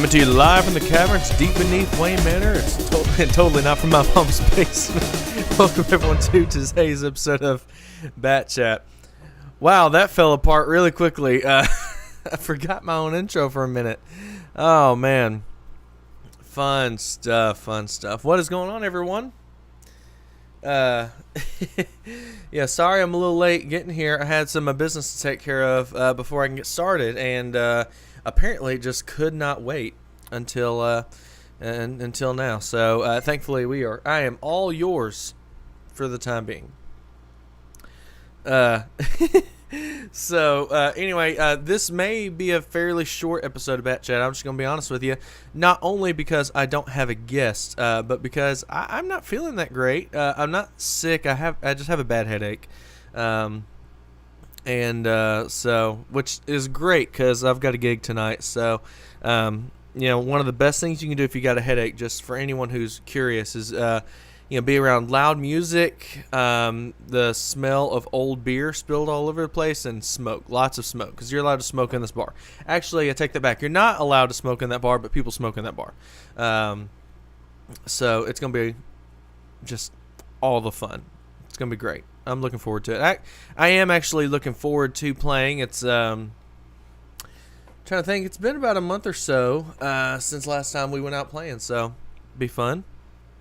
Coming to you live from the caverns deep beneath Wayne Manor. It's totally not from my mom's basement. Welcome everyone to today's episode of BatChat. Wow, that fell apart really quickly. I forgot my own intro for a minute. Oh man, fun stuff. What is going on, everyone? Yeah, sorry I'm a little late getting here. I had some business to take care of before I can get started, and apparently just could not wait until now. So thankfully I am all yours for the time being. So anyway, this may be a fairly short episode of BatChat. I'm just going to be honest with you. Not only because I don't have a guest, but because I'm not feeling that great. I'm not sick. I just have a bad headache. So which is great because I've got a gig tonight. So, one of the best things you can do if you got a headache, just for anyone who's curious, is be around loud music, the smell of old beer spilled all over the place, and smoke. Lots of smoke, because you're allowed to smoke in this bar. Actually, I take that back. You're not allowed to smoke in that bar, but people smoke in that bar. So it's going to be just all the fun. It's going to be great. I'm looking forward to it. I am actually looking forward to playing. It's trying to think. It's been about a month or so since last time we went out playing, so be fun.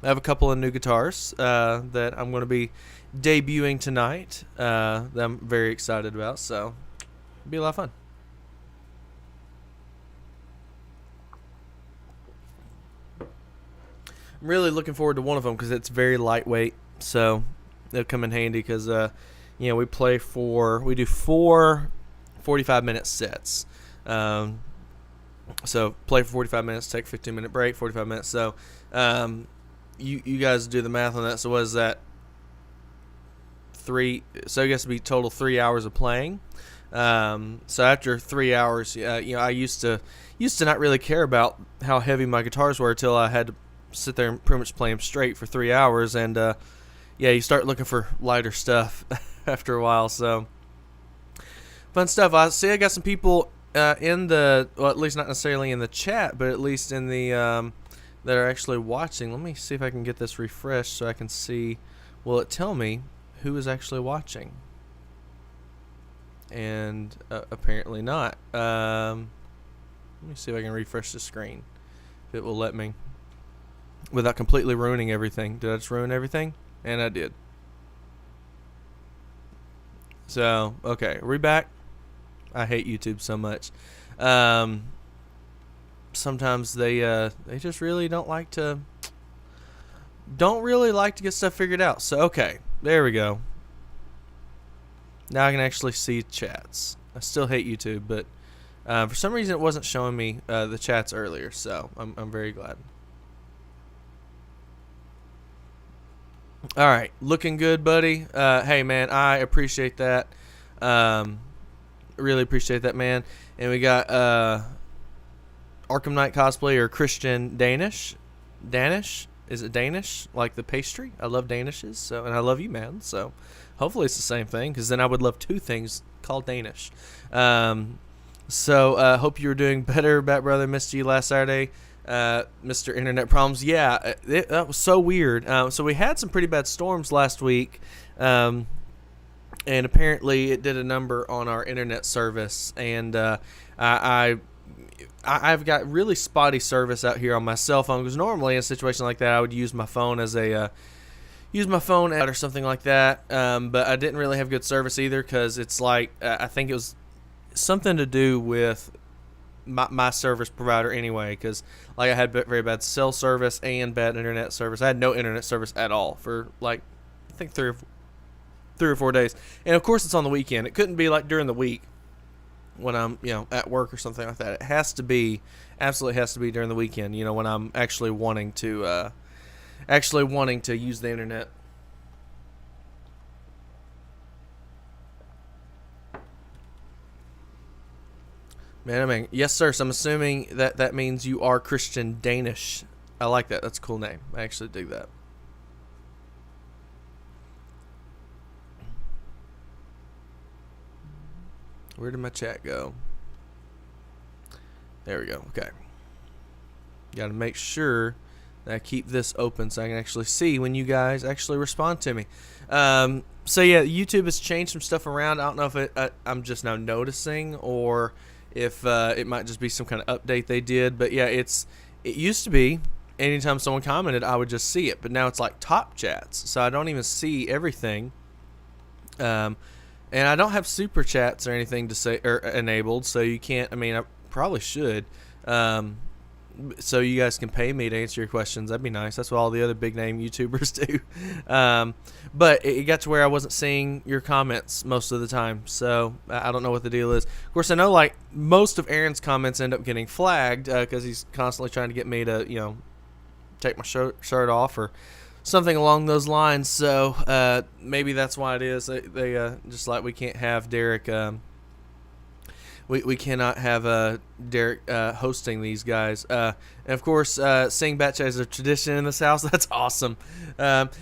I have a couple of new guitars that I'm going to be debuting tonight that I'm very excited about, so it'll be a lot of fun. I'm really looking forward to one of them because it's very lightweight, so it'll come in handy because we do 4 45-minute sets. So play for 45 minutes, take a 15-minute break, 45 minutes. So you guys do the math on that. So what is that? 3. So I guess it'd be total 3 hours of playing. So after 3 hours, I used to not really care about how heavy my guitars were until I had to sit there and pretty much play them straight for 3 hours, and you start looking for lighter stuff after a while. So fun stuff. I see I got some people in the, well, at least not necessarily in the chat, but at least in the that are actually watching. Let me see if I can get this refreshed so I can see. Will it tell me who is actually watching? And apparently not. Let me see if I can refresh the screen, if it will let me, without completely ruining everything. Did I just ruin everything? And I did. So, okay, are we back? I hate YouTube so much. Sometimes they just really don't really like to get stuff figured out. So, okay, there we go. Now I can actually see chats. I still hate YouTube, but for some reason it wasn't showing me the chats earlier, so I'm very glad. All right, looking good, buddy. Hey, man, I appreciate that. Really appreciate that, man. And we got Arkham Knight cosplay or Christian Danish. Is it Danish? Like the pastry? I love Danishes, so, and I love you, man. So hopefully it's the same thing, because then I would love 2 things called Danish. So hope you were doing better, Bat Brother. Missed you last Saturday. Mr. Internet Problems. Yeah, that was so weird. So we had some pretty bad storms last week, and apparently it did a number on our internet service, and I've got really spotty service out here on my cell phone, because normally in a situation like that I would use my phone as or something like that, but I didn't really have good service either, because it's like I think it was something to do with my service provider anyway, because like I had very bad cell service and bad internet service. I had no internet service at all for like I think 3 or 4 days, and of course it's on the weekend. It couldn't be like during the week when I'm at work or something like that. It absolutely has to be during the weekend, when I'm actually wanting to use the internet. Man, I mean, yes, sir. So I'm assuming that means you are Christian Danish. I like that. That's a cool name. I actually dig that. Where did my chat go? There we go. Okay. Got to make sure that I keep this open so I can actually see when you guys actually respond to me. So yeah, YouTube has changed some stuff around. I don't know if I'm just now noticing, or if it might just be some kind of update they did. But yeah, it used to be anytime someone commented, I would just see it, but now it's like top chats, so I don't even see everything. And I don't have super chats or anything to say or enabled, so you can't. I mean, I probably should. So you guys can pay me to answer your questions. That'd be nice. That's what all the other big name YouTubers do. But it got to where I wasn't seeing your comments most of the time. So I don't know what the deal is. Of course, I know like most of Aaron's comments end up getting flagged because he's constantly trying to get me to, take my shirt off or something along those lines. So maybe that's why it is. They just like we can't have Derek. We cannot have Derek hosting these guys. And of course, seeing BatChat is a tradition in this house. That's awesome.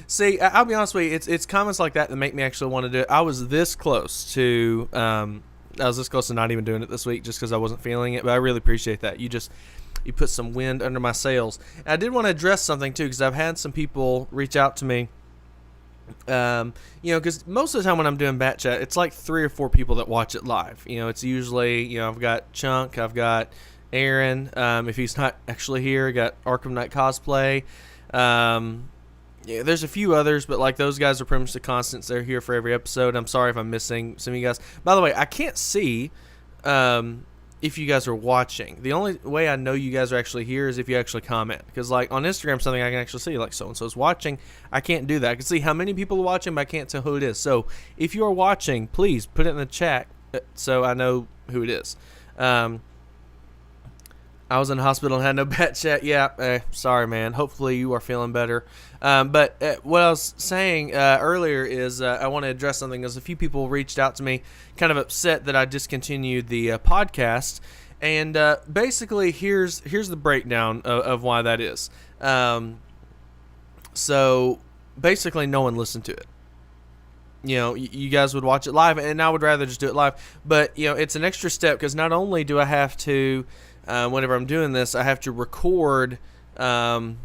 See, I'll be honest with you. It's comments like that make me actually want to do it. I was this close to not even doing it this week just because I wasn't feeling it. But I really appreciate that. You put some wind under my sails. And I did want to address something too, because I've had some people reach out to me. Because most of the time when I'm doing BatChat, it's like 3 or 4 people that watch it live. It's usually, I've got Chunk, I've got Aaron. If he's not actually here, I got Arkham Knight Cosplay. There's a few others, but like those guys are pretty much the constants. They're here for every episode. I'm sorry if I'm missing some of you guys. By the way, I can't see if you guys are watching. The only way I know you guys are actually here is if you actually comment. Because like on Instagram, something I can actually see, like so-and-so's watching. I can't do that. I can see how many people are watching, but I can't tell who it is. So if you are watching, please put it in the chat so I know who it is. I was in the hospital and had no BatChat. Yeah, sorry, man. Hopefully you are feeling better. But what I was saying earlier is I want to address something. Because a few people reached out to me kind of upset that I discontinued the podcast. And basically, here's the breakdown of why that is. So basically, no one listened to it. You guys would watch it live, and I would rather just do it live. But, it's an extra step because not only do I have to... whenever I'm doing this, I have to record because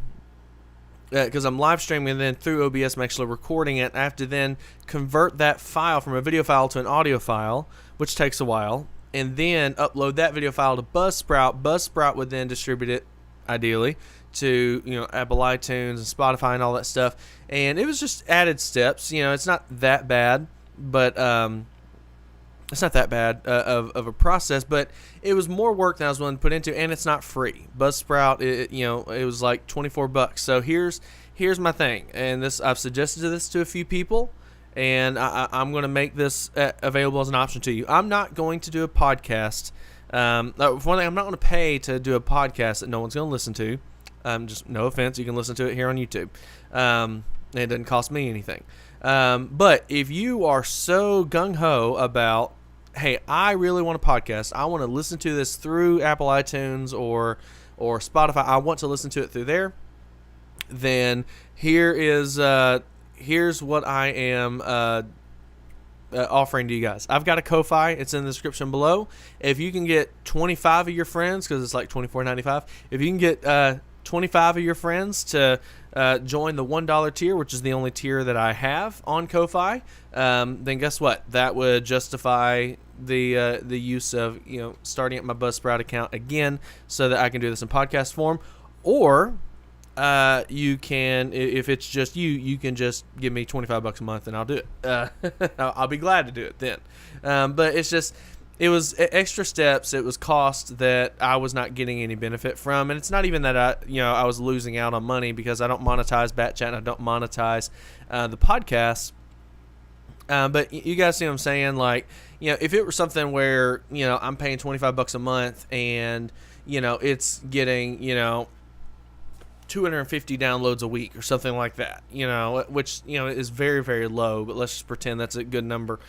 I'm live streaming, and then through OBS I'm actually recording it. I have to then convert that file from a video file to an audio file, which takes a while, and then upload that video file to Buzzsprout. Buzzsprout would then distribute it, ideally, to Apple iTunes and Spotify and all that stuff. And it was just added steps. It's not that bad, but it's not that bad of a process, but it was more work than I was willing to put into, and it's not free. Buzzsprout, it was like $24. So here's my thing, and I've suggested this to a few people, and I'm going to make this available as an option to you. I'm not going to do a podcast. For one thing, I'm not going to pay to do a podcast that no one's going to listen to. Just no offense, you can listen to it here on YouTube. It doesn't cost me anything. But if you are so gung-ho about, hey, I really want a podcast, I want to listen to this through Apple iTunes or Spotify, I want to listen to it through there, then here's what I am offering to you guys. I've got a Ko-Fi. It's in the description below. If you can get 25 of your friends, because it's like $24.95, if you can get 25 of your friends to join the $1 tier, which is the only tier that I have on Ko-Fi, then guess what? That would justify the use of starting up my Buzzsprout account again, so that I can do this in podcast form. Or you can, if it's just you can just give me $25 a month and I'll do it. I'll be glad to do it then. But it's just, it was extra steps. It was cost that I was not getting any benefit from, and it's not even that I was losing out on money, because I don't monetize BatChat and I don't monetize the podcast. But you guys see what I'm saying? Like, if it were something where I'm paying $25 a month and it's getting 250 downloads a week or something like that, which is very, very low, but let's just pretend that's a good number.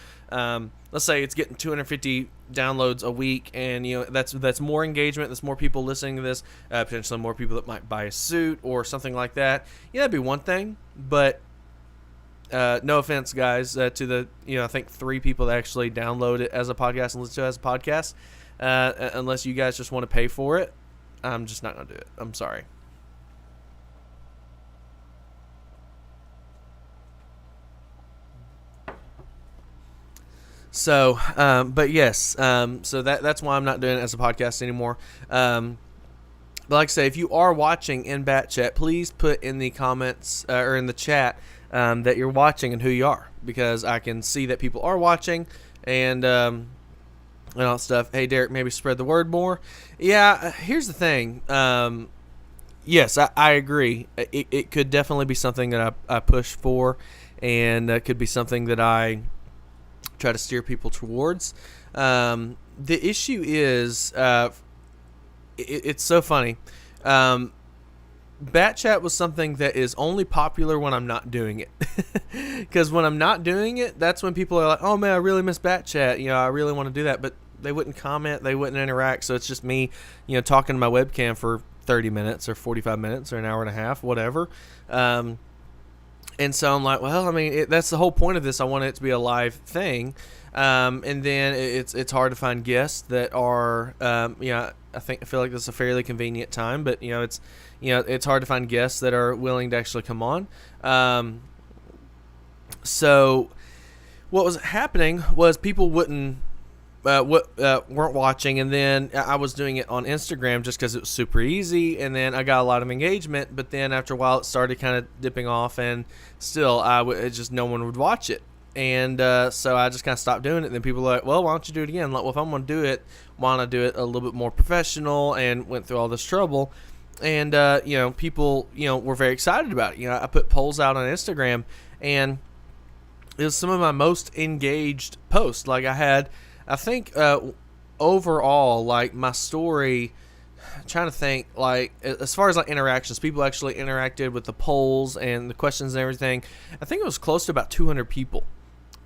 Let's say it's getting 250 downloads a week, and that's more engagement, that's more people listening to this, potentially more people that might buy a suit or something like that. That'd be one thing. But no offense, guys, to the I think 3 people that actually download it as a podcast and listen to it as a podcast, unless you guys just want to pay for it, I'm just not going to do it. I'm sorry. So, but yes, so that's why I'm not doing it as a podcast anymore. But like I say, if you are watching in BatChat, please put in the comments or in the chat that you're watching and who you are, because I can see that people are watching and all that stuff. Hey, Derek, maybe spread the word more. Yeah, here's the thing. Yes, I agree. It could definitely be something that I push for, and it could be something that I try to steer people towards. The issue is... it's so funny. BatChat was something that is only popular when I'm not doing it. Because when I'm not doing it, that's when people are like, oh man, I really miss BatChat. I really want to do that. But they wouldn't comment. They wouldn't interact. So it's just me, talking to my webcam for 30 minutes or 45 minutes or an hour and a half, whatever. And so I'm like, well, I mean, that's the whole point of this. I want it to be a live thing. And then it's hard to find guests that are, I feel like this is a fairly convenient time, but it's hard to find guests that are willing to actually come on. So what was happening was people weren't watching, and then I was doing it on Instagram just because it was super easy, and then I got a lot of engagement. But then after a while, it started kind of dipping off, and still, no one would watch it. And so I just kind of stopped doing it. And then people were like, well, why don't you do it again? Like, well, if I'm going to do it, why not do it a little bit more professional? And went through all this trouble. And, people, were very excited about it. I put polls out on Instagram, and it was some of my most engaged posts. Like, I think overall, like, my story, I'm trying to think, like, as far as like interactions, people actually interacted with the polls and the questions and everything. I think it was close to about 200 people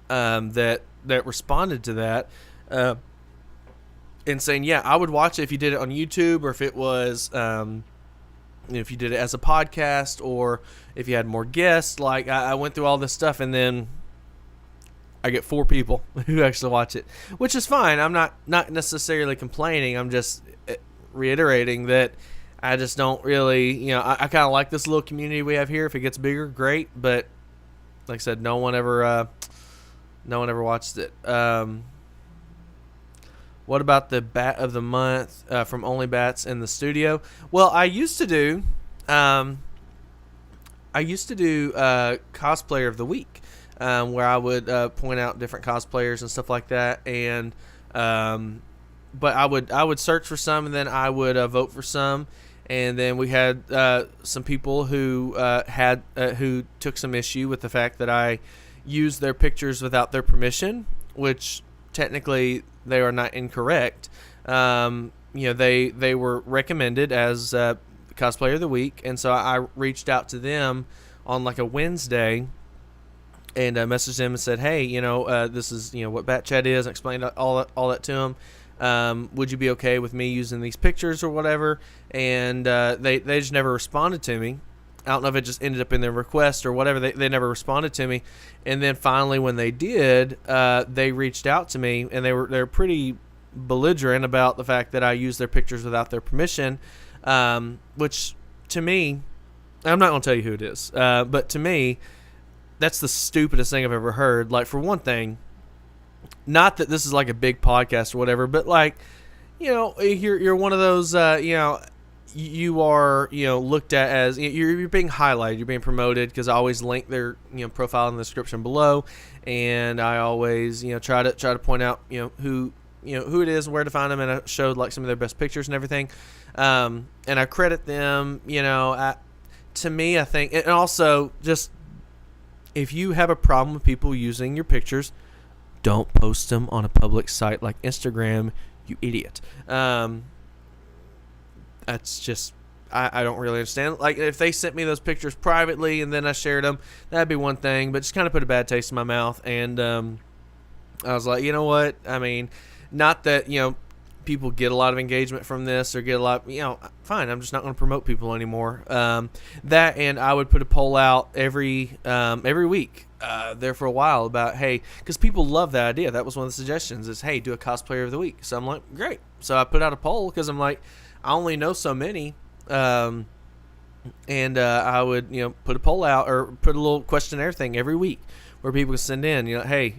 that responded to that, and saying, yeah, I would watch it if you did it on YouTube, or if it was, if you did it as a podcast, or if you had more guests. Like, I went through all this stuff, and then I get 4 people who actually watch it, which is fine. I'm not necessarily complaining. I'm just reiterating that I just don't really, I kind of like this little community we have here. If it gets bigger, great. But like I said, no one ever watched it. What about the Bat of the Month from Only Bats in the Studio? Well, I used to do Cosplayer of the Week, where I would point out different cosplayers and stuff like that, and but I would search for some, and then I would vote for some, and then we had some people who who took some issue with the fact that I used their pictures without their permission, which technically they are not incorrect. They were recommended as Cosplayer of the Week, and so I reached out to them on like a Wednesday and messaged them and said, hey, this is what BatChat is. I explained all that to them. Would you be okay with me using these pictures or whatever? And they just never responded to me. I don't know if it just ended up in their request or whatever. They never responded to me. And then finally, when they did, they reached out to me, and they were pretty belligerent about the fact that I used their pictures without their permission, which to me, I'm not going to tell you who it is, but to me, that's the stupidest thing I've ever heard. Like, for one thing, not that this is like a big podcast or whatever, but like, you're one of those, you are, looked at as, you're being highlighted, you're being promoted, because I always link their, profile in the description below, and I always, try to point out, who it is, where to find them, and I showed like some of their best pictures and everything, and I credit them, to me, I think, and also just, if you have a problem with people using your pictures, don't post them on a public site like Instagram, you idiot. That's just, I don't really understand. Like, if they sent me those pictures privately and then I shared them, that'd be one thing, but just kind of put a bad taste in my mouth. And I was like, you know what? I mean, not that, people get a lot of engagement from this or get a lot, fine, I'm just not going to promote people anymore. That, and I would put a poll out every week there for a while about, hey, because people love that idea. That was one of the suggestions is, hey, do a Cosplayer of the Week. So I'm like, great. So I put out a poll because I'm like, I only know so many. And I would, put a poll out or put a little questionnaire thing every week where people can send in, hey,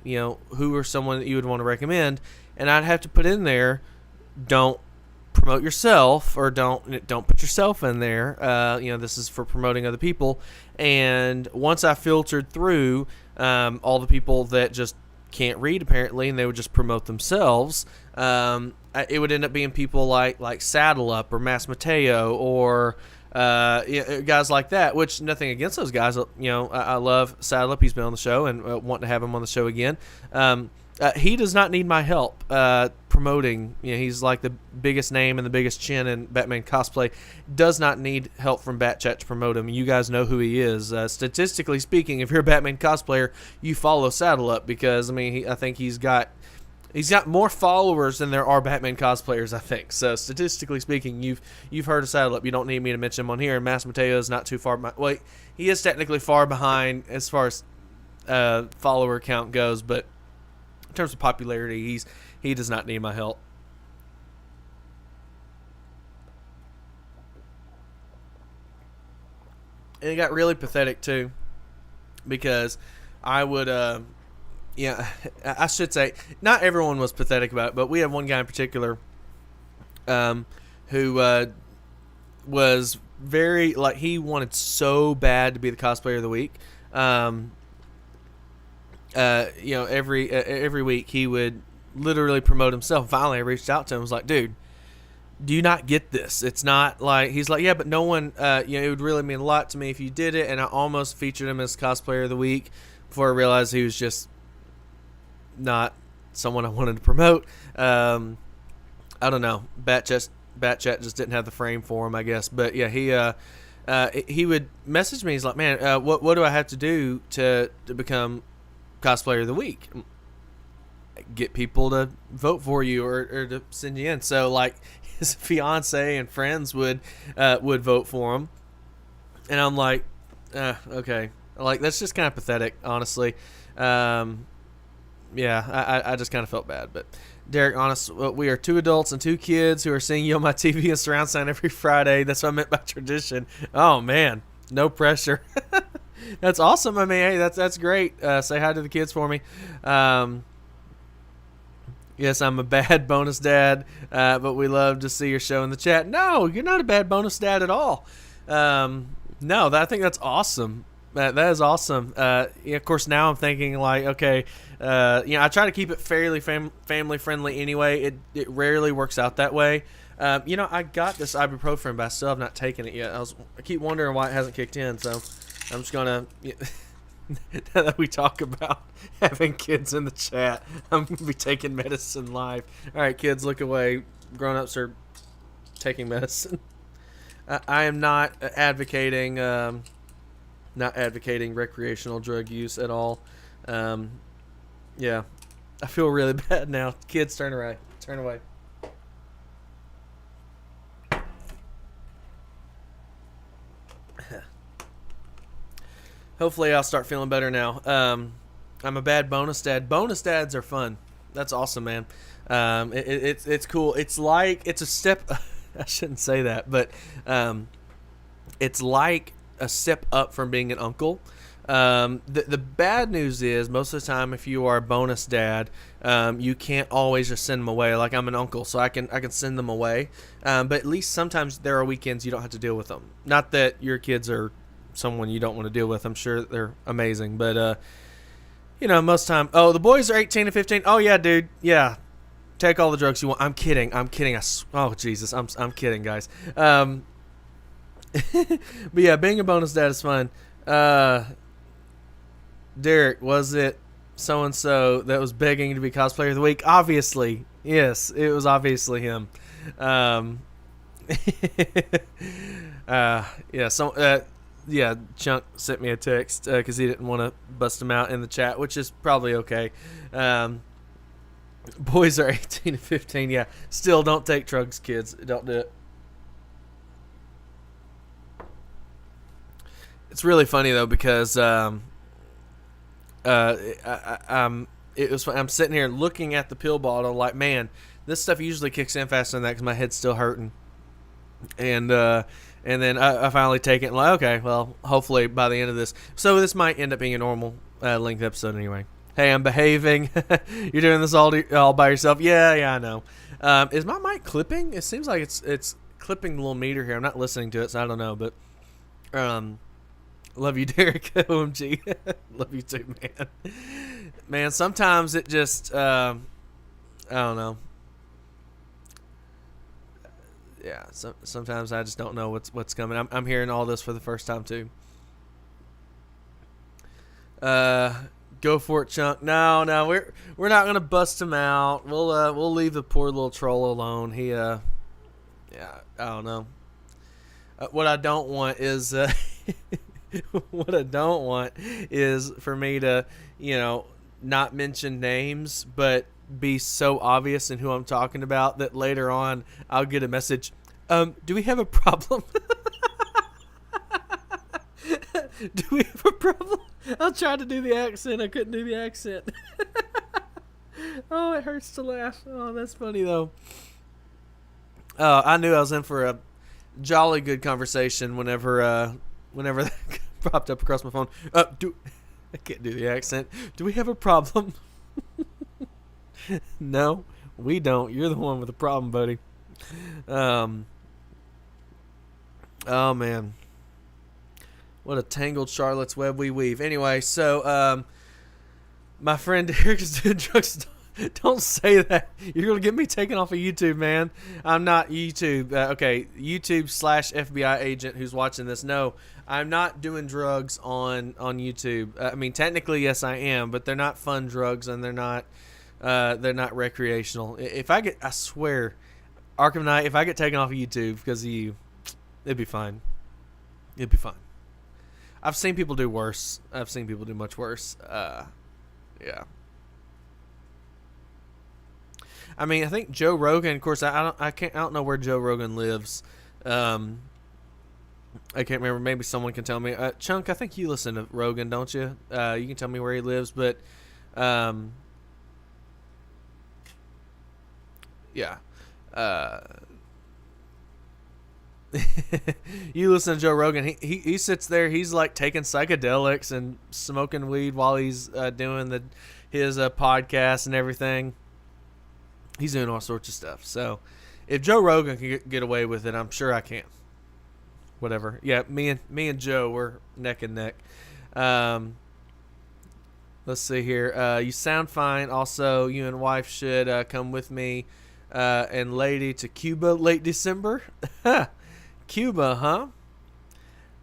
who are someone that you would want to recommend, and I'd have to put in there, don't promote yourself or don't put yourself in there. This is for promoting other people. And once I filtered through all the people that just can't read apparently, and they would just promote themselves, it would end up being people like Saddle Up or Mass Mateo or guys like that, which nothing against those guys. I love Saddle Up. He's been on the show and want to have him on the show again. He does not need my help promoting. He's like the biggest name and the biggest chin in Batman cosplay. Does not need help from BatChat to promote him. You guys know who he is. Statistically speaking, if you're a Batman cosplayer, you follow Saddle Up because I think he's got more followers than there are Batman cosplayers, I think. So statistically speaking, you've heard of Saddle Up. You don't need me to mention him on here. And Mass Mateo is not too far behind. Well, he is technically far behind as far as follower count goes, but in terms of popularity, he does not need my help. And it got really pathetic too, because I would I should say not everyone was pathetic about it, but we had one guy in particular who was very, he wanted so bad to be the cosplayer of the week. Every week he would literally promote himself. Finally, I reached out to him. I was like, dude, do you not get this? It's not like, he's like, yeah, but no one, it would really mean a lot to me if you did it. And I almost featured him as cosplayer of the week before I realized he was just not someone I wanted to promote. I don't know. BatChat just didn't have the frame for him, I guess. But yeah, he would message me. He's like, man, what do I have to do to become cosplayer of the week? Get people to vote for you or to send you in. So his fiance and friends would vote for him, and I'm like, okay, that's just kind of pathetic, honestly. Yeah, I just kind of felt bad. But Derek, honest, we are two adults and two kids who are seeing you on my TV and surround sound every Friday. That's what I meant by tradition. Oh man, no pressure. That's awesome. Hey, that's great. Say hi to the kids for me. Yes, I'm a bad bonus dad, but we love to see your show in the chat. No, you're not a bad bonus dad at all. No, I think that's awesome. That is awesome. Of course, now I'm thinking okay, I try to keep it fairly family friendly anyway. It rarely works out that way. I got this ibuprofen, but I still have not taken it yet. I keep wondering why it hasn't kicked in, so I'm just gonna. Now that we talk about having kids in the chat, I'm gonna be taking medicine live. All right, kids, look away. Grown-ups are taking medicine. I am not advocating. Not advocating recreational drug use at all. Yeah, I feel really bad now. Kids, turn away. Turn away. Hopefully I'll start feeling better now. I'm a bad bonus dad. Bonus dads are fun. That's awesome, man. It's cool. It's a step. I shouldn't say that, but it's like a step up from being an uncle. The bad news is most of the time if you are a bonus dad, you can't always just send them away. Like I'm an uncle, so I can send them away. But at least sometimes there are weekends you don't have to deal with them. Not that your kids are someone you don't want to deal with. I'm sure they're amazing, but most time. Oh, the boys are 18 and 15. Oh yeah, dude. Yeah, take all the drugs you want. I'm kidding. Oh Jesus, I'm kidding, guys. But yeah, being a bonus dad is fun. Derek, was it so and so that was begging to be cosplayer of the week? Obviously, yes, it was obviously him. Yeah, Chunk sent me a text because he didn't want to bust him out in the chat, which is probably okay. Boys are 18 to 15. Yeah, still don't take drugs, kids. Don't do it. It's really funny though because I'm sitting here looking at the pill bottle like, man, this stuff usually kicks in faster than that because my head's still hurting. And then I finally take it and like, okay, well, hopefully by the end of this. So this might end up being a normal length episode anyway. Hey, I'm behaving. You're doing this all by yourself. Yeah, I know. Is my mic clipping? It seems like it's clipping the little meter here. I'm not listening to it, so I don't know. But love you, Derek. OMG. Love you too, man. Man, sometimes it just, I don't know. Yeah, sometimes I just don't know what's coming. I'm hearing all this for the first time too. Go for it, Chunk. No, we're not gonna bust him out. We'll leave the poor little troll alone. He yeah, I don't know. What I don't want is what I don't want is for me to not mention names, but be so obvious in who I'm talking about that later on I'll get a message. Do we have a problem? Do we have a problem? I'll try to do the accent. I couldn't do the accent. Oh, it hurts to laugh. Oh, that's funny though. I knew I was in for a jolly good conversation whenever that popped up across my phone. I can't do the accent. Do we have a problem? No, we don't. You're the one with the problem, buddy. Oh man, what a tangled Charlotte's web we weave. Anyway, so my friend Derek is doing drugs. Don't say that. You're gonna get me taken off of YouTube, man. I'm not YouTube. Okay, YouTube/FBI agent who's watching this. No, I'm not doing drugs on YouTube. I mean, technically, yes, I am, but they're not fun drugs and they're not recreational. I swear, Arkham Knight, if I get taken off of YouTube because of you, it'd be fine. It'd be fine. I've seen people do worse. I've seen people do much worse. Yeah. I mean, I think Joe Rogan. Of course, I don't know where Joe Rogan lives. I can't remember. Maybe someone can tell me. Chunk, I think you listen to Rogan, don't you? You can tell me where he lives, but yeah. You listen to Joe Rogan. He sits there. He's like taking psychedelics and smoking weed while he's doing his podcast and everything. He's doing all sorts of stuff. So if Joe Rogan can get away with it, I'm sure I can. Whatever. Yeah, me and Joe, we're neck and neck. Let's see here. You sound fine. Also, you and wife should come with me and lady to Cuba late December. Cuba,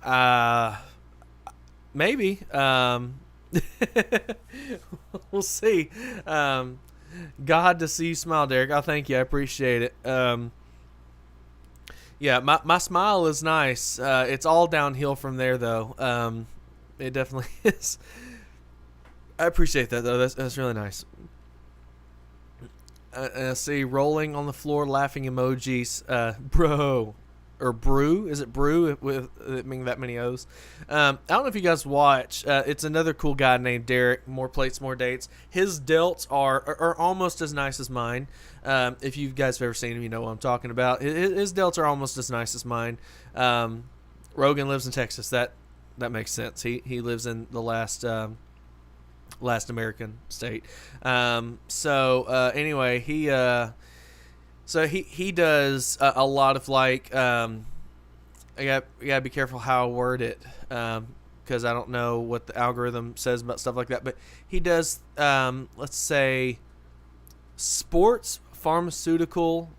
huh? Maybe. We'll see. God to see you smile, Derek. Oh, thank you. I appreciate it. Yeah, my smile is nice. It's all downhill from there, though. It definitely is. I appreciate that, though. That's really nice. See, rolling on the floor, laughing emojis. Bro. Or brew. Is it brew with it being that many O's? I don't know if you guys watch. It's another cool guy named Derek. More plates, more dates. His delts are almost as nice as mine. If you guys have ever seen him, you know what I'm talking about. His delts are almost as nice as mine. Rogan lives in Texas. That makes sense. He lives in the last American state. Anyway, he does a lot of like I gotta be careful how I word it because I don't know what the algorithm says about stuff like that. But he does let's say sports pharmaceutical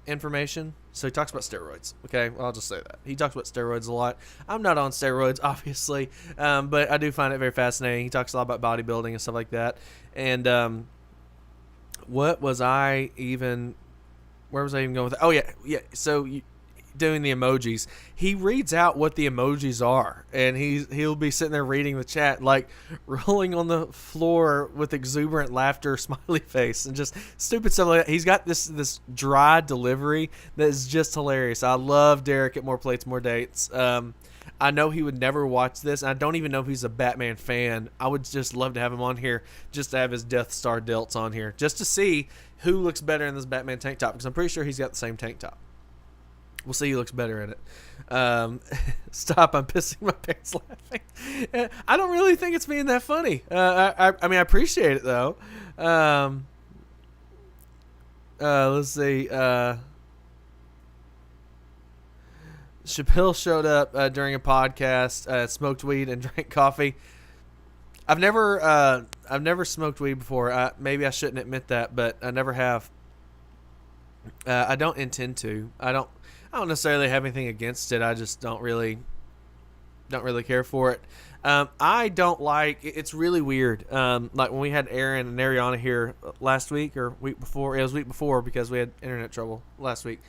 information. So he talks about steroids. Okay, well, I'll just say that he talks about steroids a lot. I'm not on steroids, obviously, but I do find it very fascinating. He talks a lot about bodybuilding and stuff like that. And where was I even going with that? Oh, yeah. So doing the emojis. He reads out what the emojis are, and he'll be sitting there reading the chat, like rolling on the floor with exuberant laughter, smiley face, and just stupid stuff like that. He's got this dry delivery that is just hilarious. I love Derek at More Plates, More Dates. I know he would never watch this. I don't even know if he's a Batman fan. I would just love to have him on here, just to have his Death Star delts on here, just to see who looks better in this Batman tank top, because I'm pretty sure he's got the same tank top. We'll see. He looks better at it. Stop! I'm pissing my pants laughing. I don't really think it's being that funny. I mean, I appreciate it though. Let's see. Chappelle showed up during a podcast, smoked weed and drank coffee. I've never smoked weed before. Maybe I shouldn't admit that, but I never have. I don't intend to. I don't necessarily have anything against it. I just don't really care for it. I don't like. It's really weird. Like when we had Aaron and Ariana here last week or week before. It was week before because we had internet trouble last week.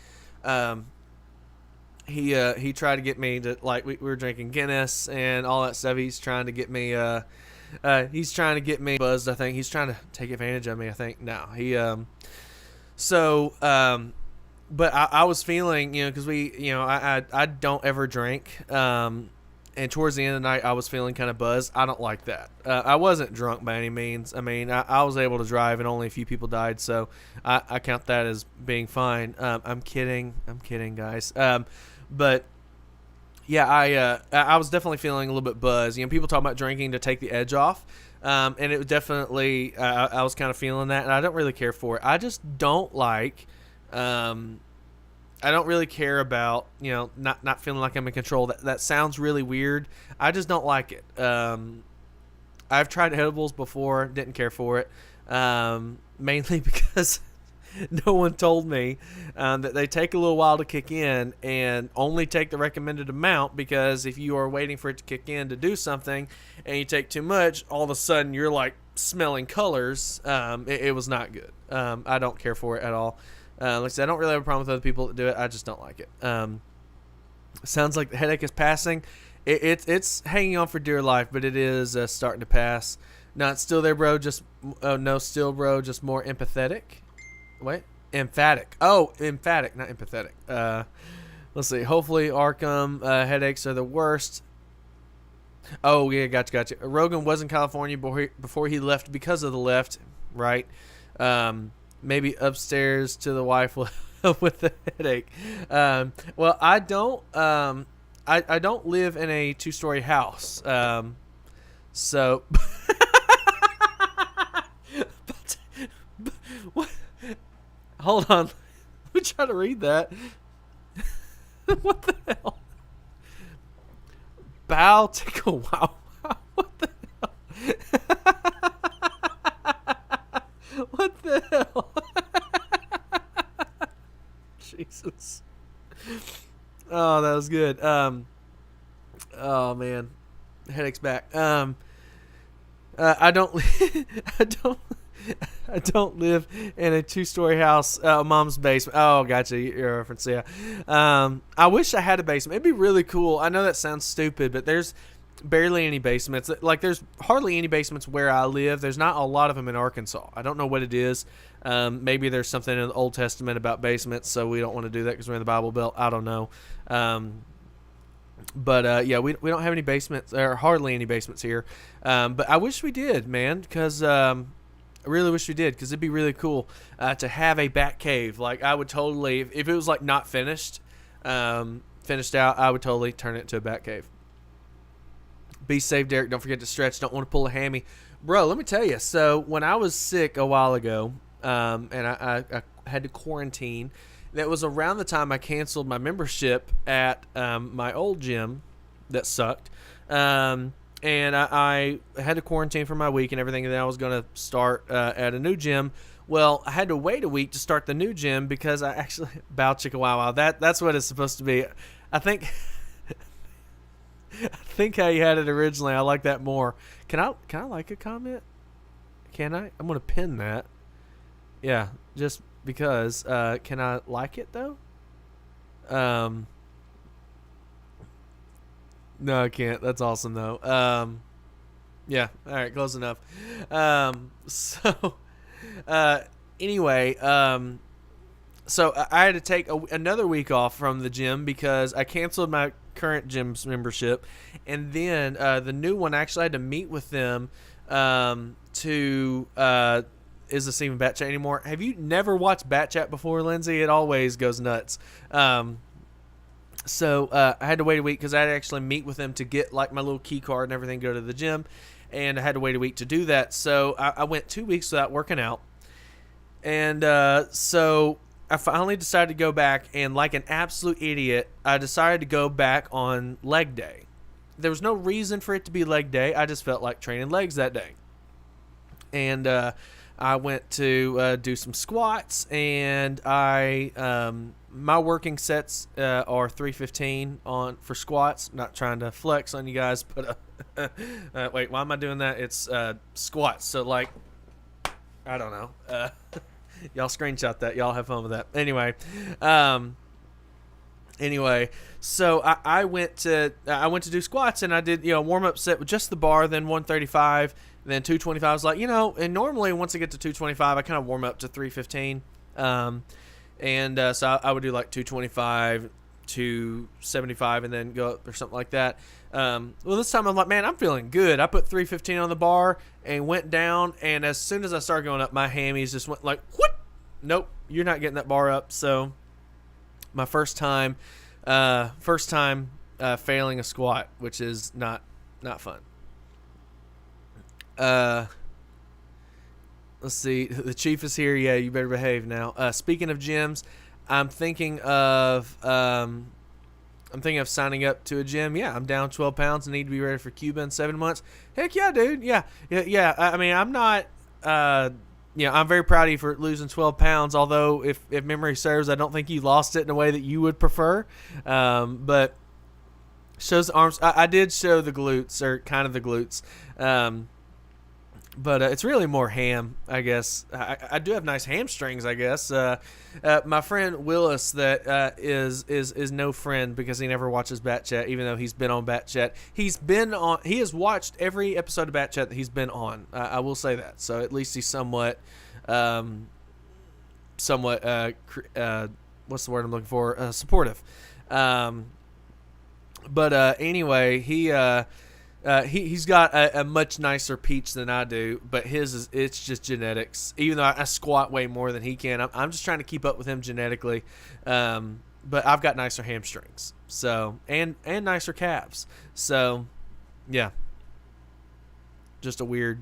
He tried to get me to, like, we were drinking Guinness and all that stuff. He's trying to get me buzzed. I think he's trying to take advantage of me. I think no. But I was feeling, because I don't ever drink. And towards the end of the night, I was feeling kind of buzzed. I don't like that. I wasn't drunk by any means. I mean, I was able to drive and only a few people died. So I count that as being fine. I'm kidding, guys. But yeah, I was definitely feeling a little bit buzzed. People talk about drinking to take the edge off. And it was definitely, I was kind of feeling that, and I don't really care for it. I just don't like, I don't really care about, not feeling like I'm in control. That sounds really weird. I just don't like it. I've tried edibles before, didn't care for it, mainly because no one told me that they take a little while to kick in and only take the recommended amount, because if you are waiting for it to kick in to do something and you take too much, all of a sudden you're like smelling colors. It was not good. I don't care for it at all. Like I said, I don't really have a problem with other people that do it. I just don't like it. Sounds like the headache is passing. It's hanging on for dear life, but it is starting to pass. Not still there, bro. Just no, still, bro. Just more empathetic. Wait, emphatic. Oh, emphatic, not empathetic. Let's see. Hopefully, Arkham headaches are the worst. Oh yeah, gotcha. Rogan was in California before he left because of the left, right? Maybe upstairs to the wife with the headache. Well, I don't. I don't live in a 2-story house. So. What? Hold on. Let me try to read that. What the hell? Bow tickle wow. What the hell? What the hell? Jesus. Oh, that was good. Oh man, headache's back. I don't live in a 2-story house. Mom's basement. Oh, gotcha. Your reference. Yeah. I wish I had a basement. It'd be really cool. I know that sounds stupid, but there's barely any basements. Like, there's hardly any basements where I live. There's not a lot of them in Arkansas. I don't know what it is. Maybe there's something in the Old Testament about basements, so we don't want to do that because we're in the Bible Belt. I don't know. But yeah, we don't have any basements, or hardly any basements here. But I wish we did, man, because I really wish we did, because it'd be really cool to have a bat cave. Like, I would totally, if it was like not finished out, I would totally turn it into a bat cave. Be safe, Derek. Don't forget to stretch. Don't want to pull a hammy. Bro, let me tell you. So when I was sick a while ago, and I had to quarantine, that was around the time I canceled my membership at my old gym that sucked. And I had to quarantine for my week and everything, and then I was going to start at a new gym. Well, I had to wait a week to start the new gym because I actually bow chicka wow wow. That's what it's supposed to be. I think how you had it originally. I like that more. Can I like a comment? Can I? I'm gonna pin that. Yeah, just because. Can I like it though? No, I can't. That's awesome though. Yeah. All right. Close enough. Anyway. So I had to take another week off from the gym because I canceled my current gym's membership, and then the new one, I actually had to meet with them to is this even BatChat anymore? Have you never watched BatChat before, Lindsay? It always goes nuts. So I had to wait a week because I had to actually meet with them to get like my little key card and everything, go to the gym, and I had to wait a week to do that. So I went 2 weeks without working out, and so I finally decided to go back, and like an absolute idiot, I decided to go back on leg day. There was no reason for it to be leg day. I just felt like training legs that day, and I went to do some squats, and my working sets are 315 on for squats. Not trying to flex on you guys, but wait, why am I doing that? It's squats. So like, I don't know. Y'all screenshot that. Y'all have fun with that. Anyway, so I went to do squats, and I did warm up set with just the bar, then 135, then 225. I was like, and normally once I get to 225, I kind of warm up to 315. So I would do like 225, 275, and then go up or something like that. Well, this time I'm like, man, I'm feeling good. I put 315 on the bar and went down, and as soon as I started going up, my hammies just went like, what? Nope, you're not getting that bar up. So my first time failing a squat, which is not fun. Let's see. The chief is here. Yeah, you better behave now. Speaking of gyms, I'm thinking of signing up to a gym. Yeah, I'm down 12 pounds and need to be ready for Cuba in 7 months. Heck yeah, dude. Yeah. I mean, I'm not. I'm very proud of you for losing 12 pounds. Although, if memory serves, I don't think you lost it in a way that you would prefer. But shows the arms. I did show the glutes, or kind of the glutes. But it's really more ham, I guess. I do have nice hamstrings, I guess. My friend Willis, that is no friend because he never watches BatChat, even though he's been on BatChat. He has watched every episode of BatChat that he's been on. I will say that. So at least he's somewhat what's the word I'm looking for? Supportive. Anyway, he's got a much nicer peach than I do, but it's just genetics. Even though I squat way more than he can, I'm just trying to keep up with him genetically. But I've got nicer hamstrings, so and nicer calves. So, yeah, just a weird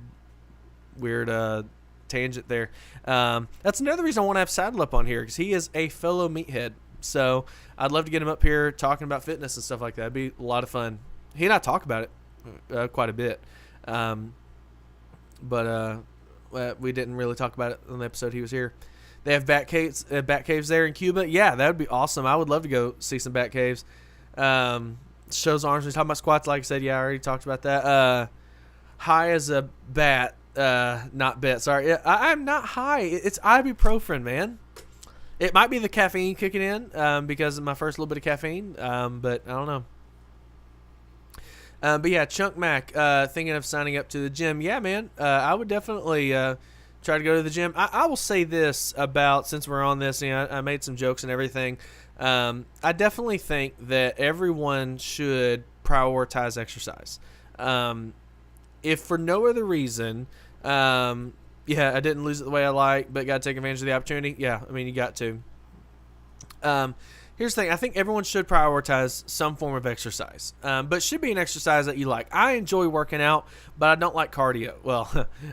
tangent there. That's another reason I want to have Saddle up on here, because he is a fellow meathead. So I'd love to get him up here talking about fitness and stuff like that. It'd be a lot of fun. He and I talk about it quite a bit, but we didn't really talk about it on the episode he was here. They have bat caves there in Cuba. Yeah, that would be awesome. I would love to go see some bat caves. Shows arms. We're talking about squats. Like I said, yeah, I already talked about that. High as a bat, not bet. Sorry, I'm not high. It's ibuprofen, man. It might be the caffeine kicking in because of my first little bit of caffeine, but I don't know. But yeah, Chunk Mac, thinking of signing up to the gym. Yeah, man, I would definitely try to go to the gym. I will say this about, since we're on this, I made some jokes and everything. I definitely think that everyone should prioritize exercise. If for no other reason, I didn't lose it the way I like, but got to take advantage of the opportunity. Yeah, I mean, you got to. Here's the thing. I think everyone should prioritize some form of exercise, but it should be an exercise that you like. I enjoy working out, but I don't like cardio. Well,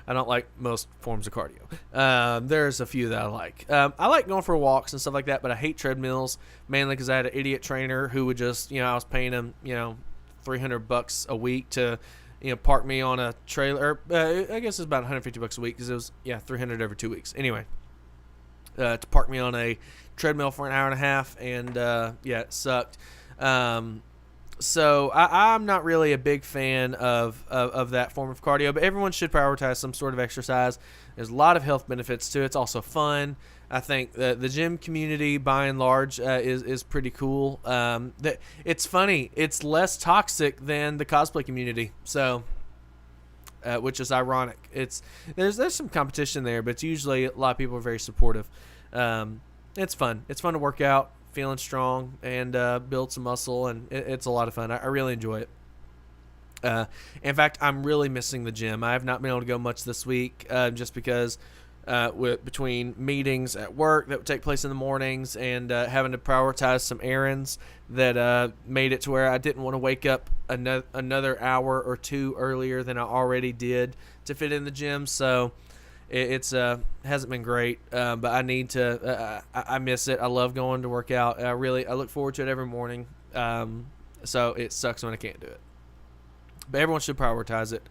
I don't like most forms of cardio. There's a few that I like. I like going for walks and stuff like that, but I hate treadmills, mainly because I had an idiot trainer who would just, I was paying him, $300 a week to, park me on a trailer. I guess it's about $150 a week because it was, $300 every 2 weeks. Anyway, to park me on a treadmill for an hour and a half, and it sucked. So I'm not really a big fan of that form of cardio, but everyone should prioritize some sort of exercise. There's a lot of health benefits to it. It's also fun. I think the gym community, by and large, is pretty cool. It's funny. It's less toxic than the cosplay community, so which is ironic. There's some competition there, but it's usually a lot of people are very supportive. It's fun. It's fun to work out, feeling strong, and build some muscle, and it's a lot of fun. I really enjoy it. In fact, I'm really missing the gym. I have not been able to go much this week just because between meetings at work that would take place in the mornings and having to prioritize some errands that made it to where I didn't want to wake up another hour or two earlier than I already did to fit in the gym. So it's hasn't been great, but I need to. I miss it. I love going to work out. I look forward to it every morning. So it sucks when I can't do it. But everyone should prioritize it.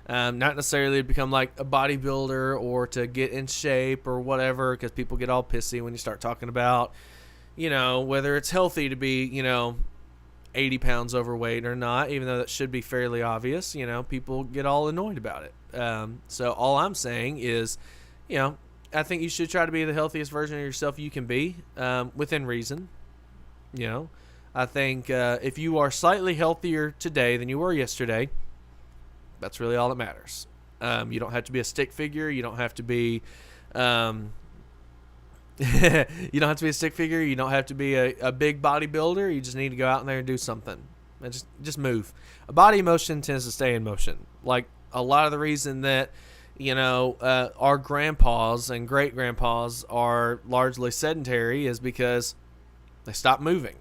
Not necessarily to become like a bodybuilder or to get in shape or whatever, because people get all pissy when you start talking about, whether it's healthy to be, 80 pounds overweight or not, even though that should be fairly obvious. People get all annoyed about it. So all I'm saying is, I think you should try to be the healthiest version of yourself you can be, within reason. I think if you are slightly healthier today than you were yesterday, that's really all that matters. You don't have to be a stick figure. You don't have to be you don't have to be a stick figure. You don't have to be a big bodybuilder. You just need to go out there and do something. And just move. A body motion tends to stay in motion. Like a lot of the reason that our grandpas and great grandpas are largely sedentary is because they stop moving.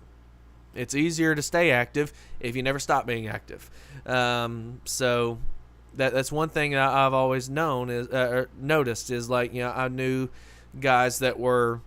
It's easier to stay active if you never stop being active. So that's one thing that I've always noticed is like, I knew guys that were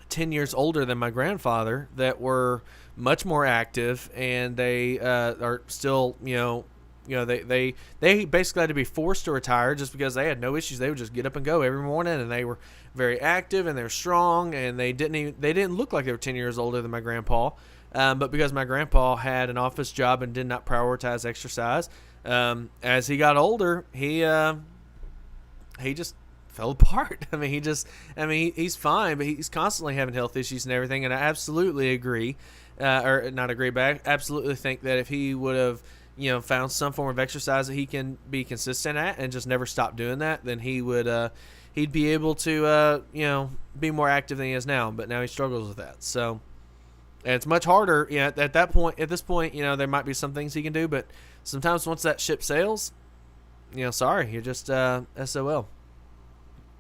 10 years older than my grandfather that were much more active, and they are still, they basically had to be forced to retire just because they had no issues. They would just get up and go every morning, and they were very active and they're strong, and they didn't look like they were 10 years older than my grandpa. But because my grandpa had an office job and did not prioritize exercise, as he got older, he just fell apart. He's fine, but he's constantly having health issues and everything. And I absolutely agree, or not agree, but I absolutely think that if he would have, found some form of exercise that he can be consistent at and just never stop doing that, then he would, he'd be able to, be more active than he is now. But now he struggles with that. So. And it's much harder, at this point, there might be some things he can do, but sometimes once that ship sails, sorry, you're just SOL.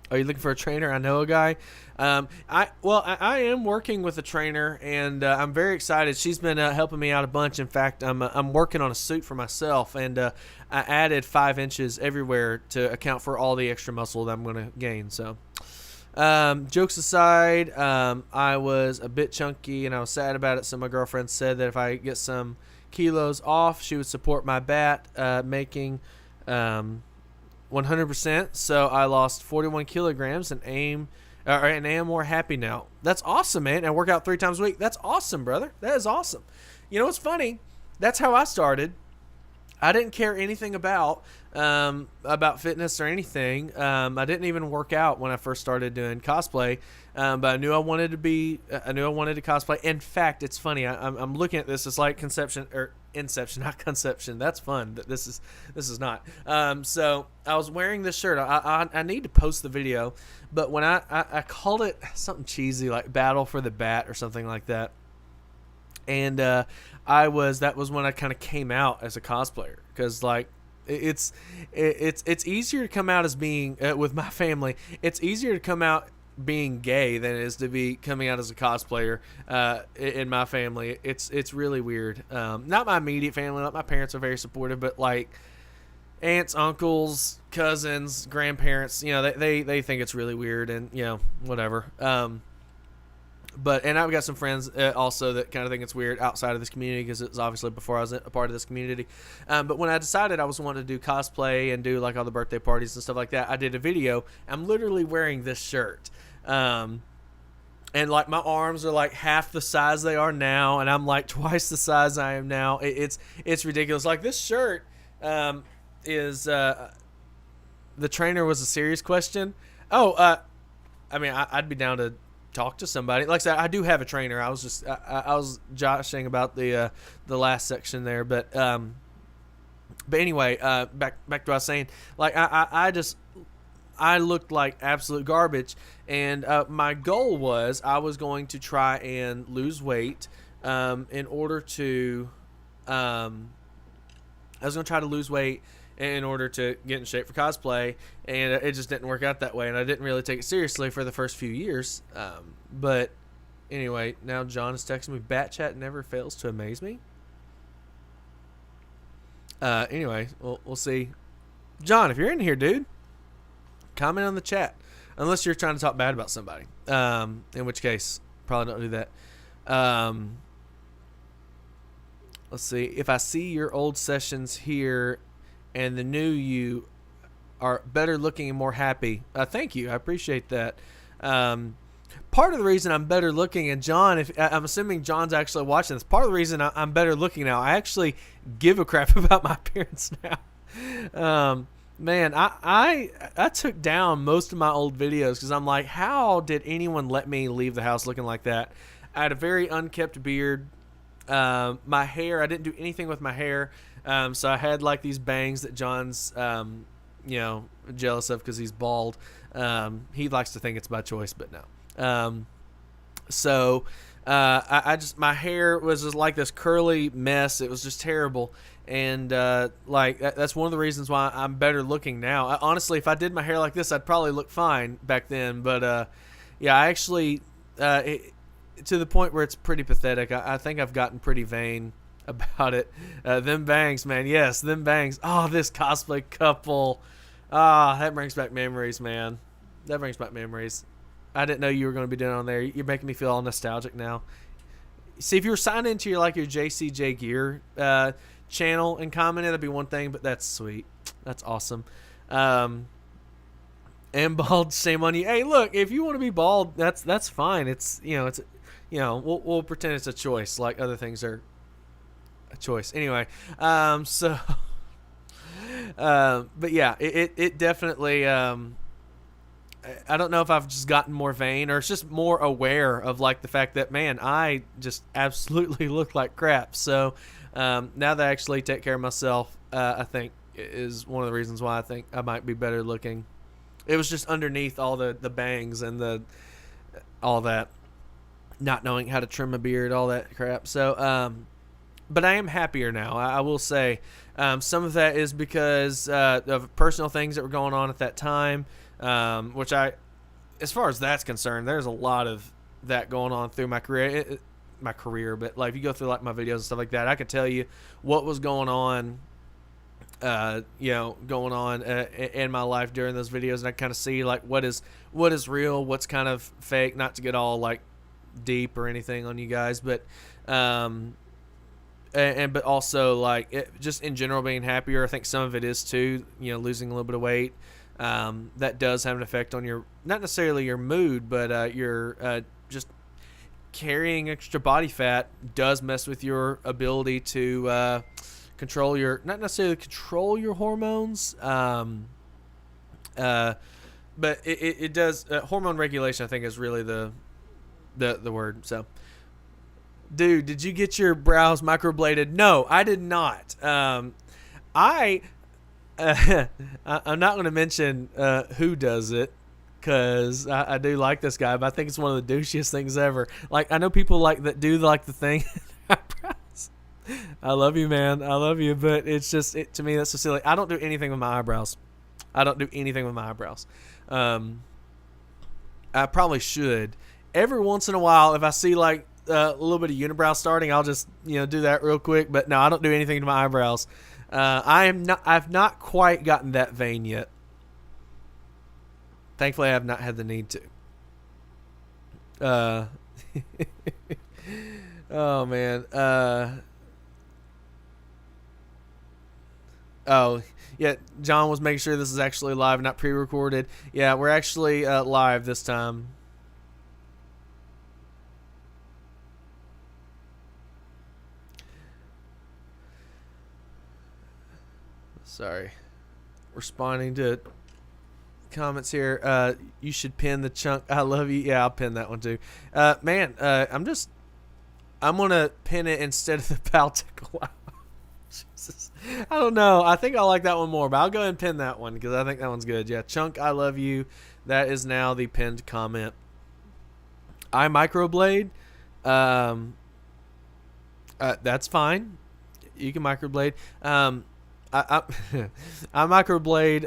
Are you looking for a trainer? I know a guy. I am working with a trainer, and I'm very excited. She's been helping me out a bunch. In fact, I'm working on a suit for myself, and I added 5 inches everywhere to account for all the extra muscle that I'm going to gain. So. Jokes aside, I was a bit chunky and I was sad about it. So my girlfriend said that if I get some kilos off, she would support my bat, making 100%. So I lost 41 kilograms and am more happy now. That's awesome, man. And I work out 3 times a week. That's awesome, brother. That is awesome. What's funny? That's how I started. I didn't care anything about fitness or anything. I didn't even work out when I first started doing cosplay, but I knew I wanted to cosplay. In fact, it's funny. I'm looking at this. It's like Inception, not Conception. That's fun. This is not. So I was wearing this shirt. I need to post the video, but when I called it something cheesy like Battle for the Bat or something like that. And that was when I kind of came out as a cosplayer, because like it's easier to come out as being with my family. It's easier to come out being gay than it is to be coming out as a cosplayer in my family. It's really weird. Not my immediate family. Like my parents are very supportive, but like aunts, uncles, cousins, grandparents, they think it's really weird, and whatever. And I've got some friends also that kind of think it's weird outside of this community, because it's obviously before I was a part of this community. But when I decided I was wanting to do cosplay and do like all the birthday parties and stuff like that, I did a video. I'm literally wearing this shirt. And like my arms are like half the size they are now, and I'm like twice the size I am now. It's ridiculous. Like this shirt is the trainer was a serious question. I'd be down to talk to somebody. Like I said, I do have a trainer. I was joshing about the last section there, but anyway, back to what I was saying. Like I looked like absolute garbage, and my goal was I was going to try and lose weight in order to in order to get in shape for cosplay, and it just didn't work out that way, and I didn't really take it seriously for the first few years. But anyway, now John is texting me, BatChat never fails to amaze me. Anyway, we'll see. John, if you're in here, dude, comment on the chat. Unless you're trying to talk bad about somebody. In which case, probably don't do that. Let's see. If I see your old sessions here and the new you are better looking and more happy. Thank you. I appreciate that. Part of the reason I'm better looking, and John, if I'm assuming John's actually watching this, part of the reason I'm better looking now, I actually give a crap about my appearance now. Man, I took down most of my old videos because I'm like, how did anyone let me leave the house looking like that? I had a very unkempt beard. My hair, I didn't do anything with my hair. So I had like these bangs that John's, jealous of because he's bald. He likes to think it's by choice, but no. I just, my hair was just like this curly mess. It was just terrible. And that's one of the reasons why I'm better looking now. Honestly, if I did my hair like this, I'd probably look fine back then. But I actually, to the point where it's pretty pathetic. I think I've gotten pretty vain about it. Them bangs, man. Yes, them bangs. Oh, this cosplay couple. That brings back memories, man. That brings back memories. I didn't know you were going to be doing on there. You're making me feel all nostalgic now. See, if you were signed into your JCJ Gear channel and commented, that'd be one thing, but that's sweet. That's awesome. And bald, shame on you. Hey, look, if you want to be bald, that's fine. We'll pretend it's a choice, like other things are a choice. Anyway, but yeah, it definitely. I don't know if I've just gotten more vain or it's just more aware of like the fact that, man, I just absolutely look like crap. So now that I actually take care of myself, I think is one of the reasons why I think I might be better looking. It was just underneath all the bangs and all that, not knowing how to trim a beard, all that crap. So, but I am happier now. I will say some of that is because of personal things that were going on at that time. Which as far as that's concerned, there's a lot of that going on through my career, but like if you go through like my videos and stuff like that, I could tell you what was going on, in my life during those videos. And I kind of see like what is real, what's kind of fake, not to get all like deep or anything on you guys, but, but also like just in general being happier. I think some of it is too, losing a little bit of weight. That does have an effect on your, not necessarily your mood, but your just carrying extra body fat does mess with your ability to control your, not necessarily control your hormones, but it does. Hormone regulation, I think, is really the word. So, dude, did you get your brows microbladed? No, I did not. I'm not going to mention who does it because I do like this guy, but I think it's one of the douchiest things ever. Like, I know people like that do like the thing. I love you, man. I love you, but it's just to me that's so silly. I don't do anything with my eyebrows. I probably should. Every once in a while, if I see like a little bit of unibrow starting, I'll just do that real quick. But no, I don't do anything to my eyebrows. I've not quite gotten that vain yet. Thankfully, I have not had the need to. Oh man. Oh yeah, John was making sure this is actually live, not pre-recorded. Yeah, we're actually live this time. Sorry. Responding to comments here. You should pin the chunk. I love you. Yeah, I'll pin that one too. Man, I'm going to pin it instead of the Baltic. Wow. Jesus. I don't know. I think I like that one more, but I'll go ahead and pin that one because I think that one's good. Yeah, Chunk, I love you. That is now the pinned comment. I microblade. That's fine. You can microblade. I microblade,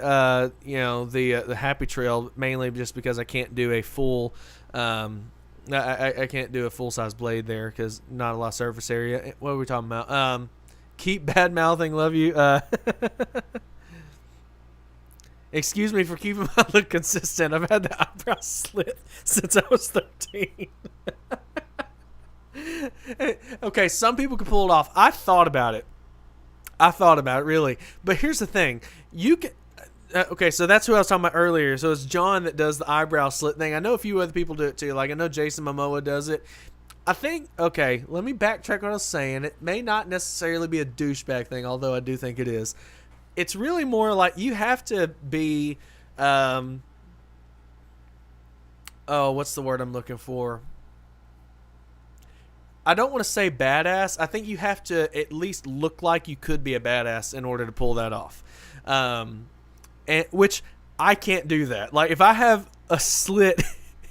the Happy Trail mainly just because I can't do a full, I can't do a full size blade there because not a lot of surface area. What are we talking about? Keep bad mouthing. Love you. Excuse me for keeping my look consistent. I've had the eyebrow slit since I was 13. Okay, some people can pull it off. I thought about it, really. But here's the thing. You can... okay, so that's who I was talking about earlier. So it's John that does the eyebrow slit thing. I know a few other people do it too. Like I know Jason Momoa does it. I think... okay, let me backtrack what I was saying. It may not necessarily be a douchebag thing, although I do think it is. It's really more like you have to be... what's the word I'm looking for? I don't want to say badass. I think you have to at least look like you could be a badass in order to pull that off. And which I can't do that. Like if I have a slit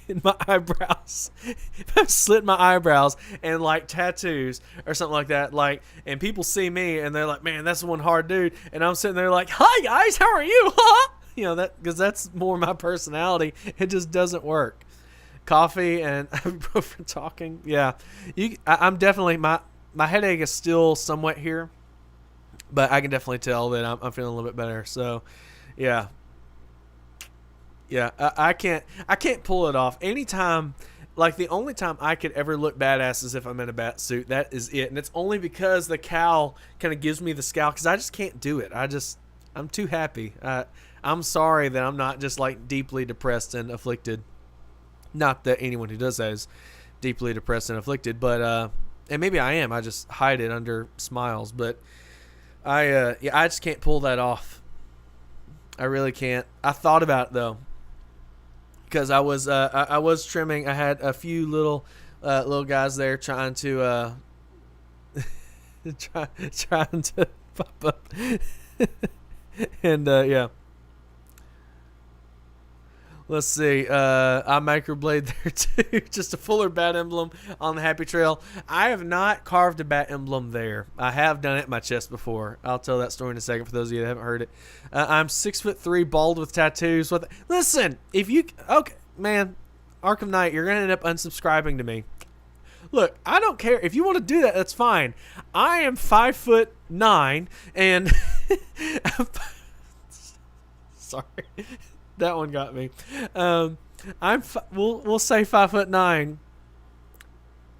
in my eyebrows, if I've slit my eyebrows and like tattoos or something like that, like, and people see me and they're like, man, that's one hard dude. And I'm sitting there like, hi guys, how are you? You know, that, because that's more my personality. It just doesn't work. Coffee and ibuprofen talking. Yeah. I'm definitely, my headache is still somewhat here, but I can definitely tell that I'm feeling a little bit better. So yeah. Yeah, I can't pull it off. Anytime, like the only time I could ever look badass is if I'm in a bat suit. That is it. And it's only because the cowl kind of gives me the scowl because I just can't do it. I'm too happy. I'm sorry that I'm not just like deeply depressed and afflicted. Not that anyone who does that is deeply depressed and afflicted, but and maybe I am. I just hide it under smiles. But I just can't pull that off. I really can't. I thought about it though. Because I was trimming. I had a few little guys there trying to trying to pop up, and yeah. Let's see. I microblade there too. Just a fuller bat emblem on the Happy Trail. I have not carved a bat emblem there. I have done it in my chest before. I'll tell that story in a second for those of you that haven't heard it. I'm 6'3", bald with tattoos. Listen, if you... okay, man. Arkham Knight, you're going to end up unsubscribing to me. Look, I don't care. If you want to do that, that's fine. I am 5'9", and... Sorry. That one got me. We'll say 5'9".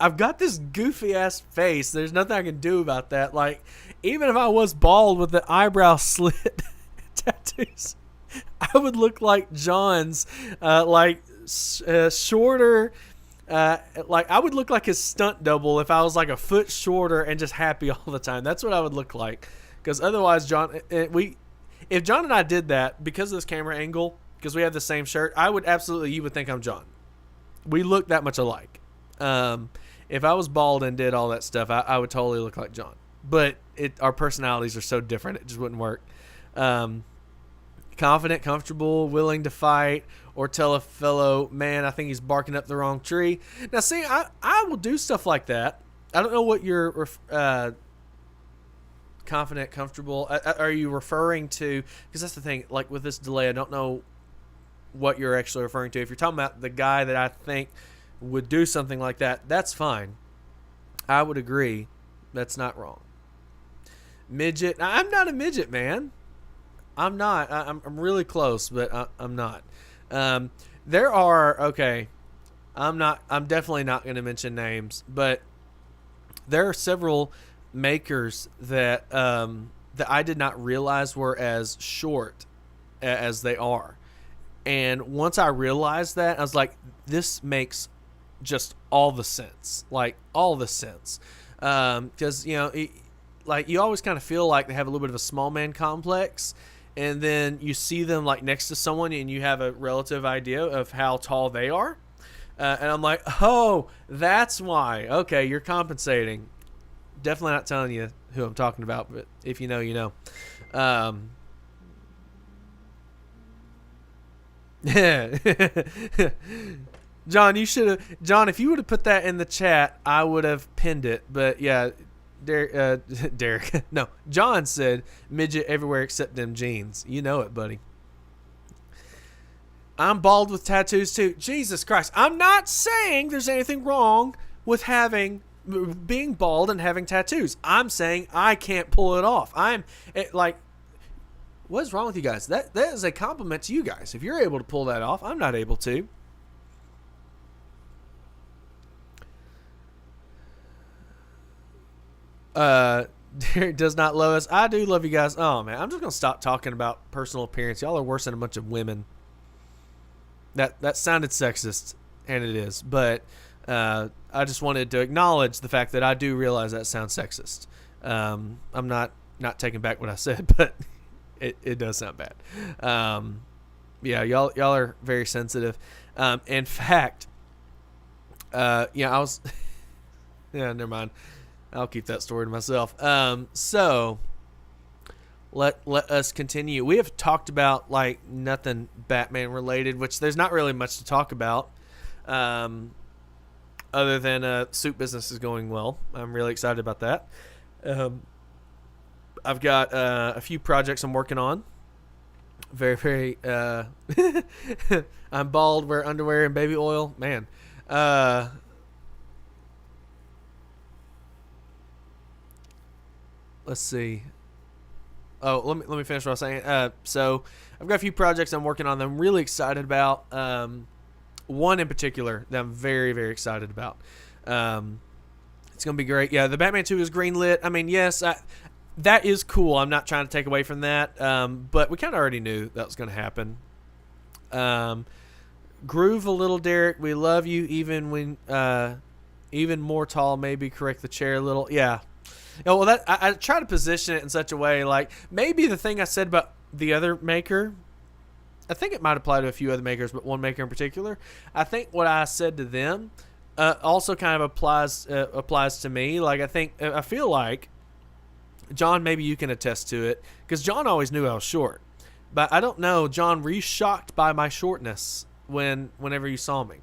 I've got this goofy ass face. There's nothing I can do about that. Like, even if I was bald with the eyebrow slit tattoos, I would look like John's, shorter. Like I would look like his stunt double if I was like a foot shorter and just happy all the time. That's what I would look like. Because otherwise, if John and I did that because of this camera angle, because we have the same shirt, you would think I'm John. We look that much alike. If I was bald and did all that stuff, I would totally look like John. But our personalities are so different, it just wouldn't work. Confident, comfortable, willing to fight, or tell a fellow, man, I think he's barking up the wrong tree. Now, see, I will do stuff like that. I don't know what your confident, comfortable, are you referring to? Because that's the thing, like with this delay, I don't know what you're actually referring to. If you're talking about the guy that I think would do something like that, that's fine. I would agree. That's not wrong. Midget. I'm not a midget, man. I'm not. I'm really close, but I'm not. There are, okay, I'm definitely not going to mention names, but there are several makers that that I did not realize were as short as they are. And once I realized that, I was like, this makes just all the sense. Like, all the sense. Because, you always kind of feel like they have a little bit of a small man complex. And then you see them, like, next to someone and you have a relative idea of how tall they are. And I'm like, oh, that's why. Okay, you're compensating. Definitely not telling you who I'm talking about, but if you know, you know. John, if you would have put that in the chat, I would have pinned it. But yeah, Derek. No, John said midget everywhere except them jeans. You know it, buddy. I'm bald with tattoos too. Jesus Christ. I'm not saying there's anything wrong with being bald and having tattoos. I'm saying I can't pull it off. What's wrong with you guys? That is a compliment to you guys. If you're able to pull that off, I'm not able to. Derek does not love us. I do love you guys. Oh man, I'm just gonna stop talking about personal appearance. Y'all are worse than a bunch of women. That sounded sexist, and it is. But I just wanted to acknowledge the fact that I do realize that sounds sexist. I'm not taking back what I said, but it does sound bad. Yeah, y'all are very sensitive. In fact, I was. Yeah, never mind. I'll keep that story to myself. So let us continue. We have talked about like nothing Batman related, which there's not really much to talk about, other than suit business is going well. I'm really excited about that. I've got a few projects I'm working on. Very, very. I'm bald, wear underwear and baby oil. Man. Let's see. Oh, let me finish what I was saying. So I've got a few projects I'm working on that I'm really excited about. One in particular that I'm very, very excited about. It's going to be great. Yeah, the Batman 2 is greenlit. I mean, yes, that is cool. I'm not trying to take away from that. But we kind of already knew that was going to happen. Groove a little, Derek. We love you even more tall, maybe correct the chair a little. Yeah. Oh, well, I try to position it in such a way, like maybe the thing I said about the other maker, I think it might apply to a few other makers, but one maker in particular. I think what I said to them also kind of applies to me. Like I feel like John, maybe you can attest to it, because John always knew I was short, but I don't know, John, were you shocked by my shortness whenever you saw me?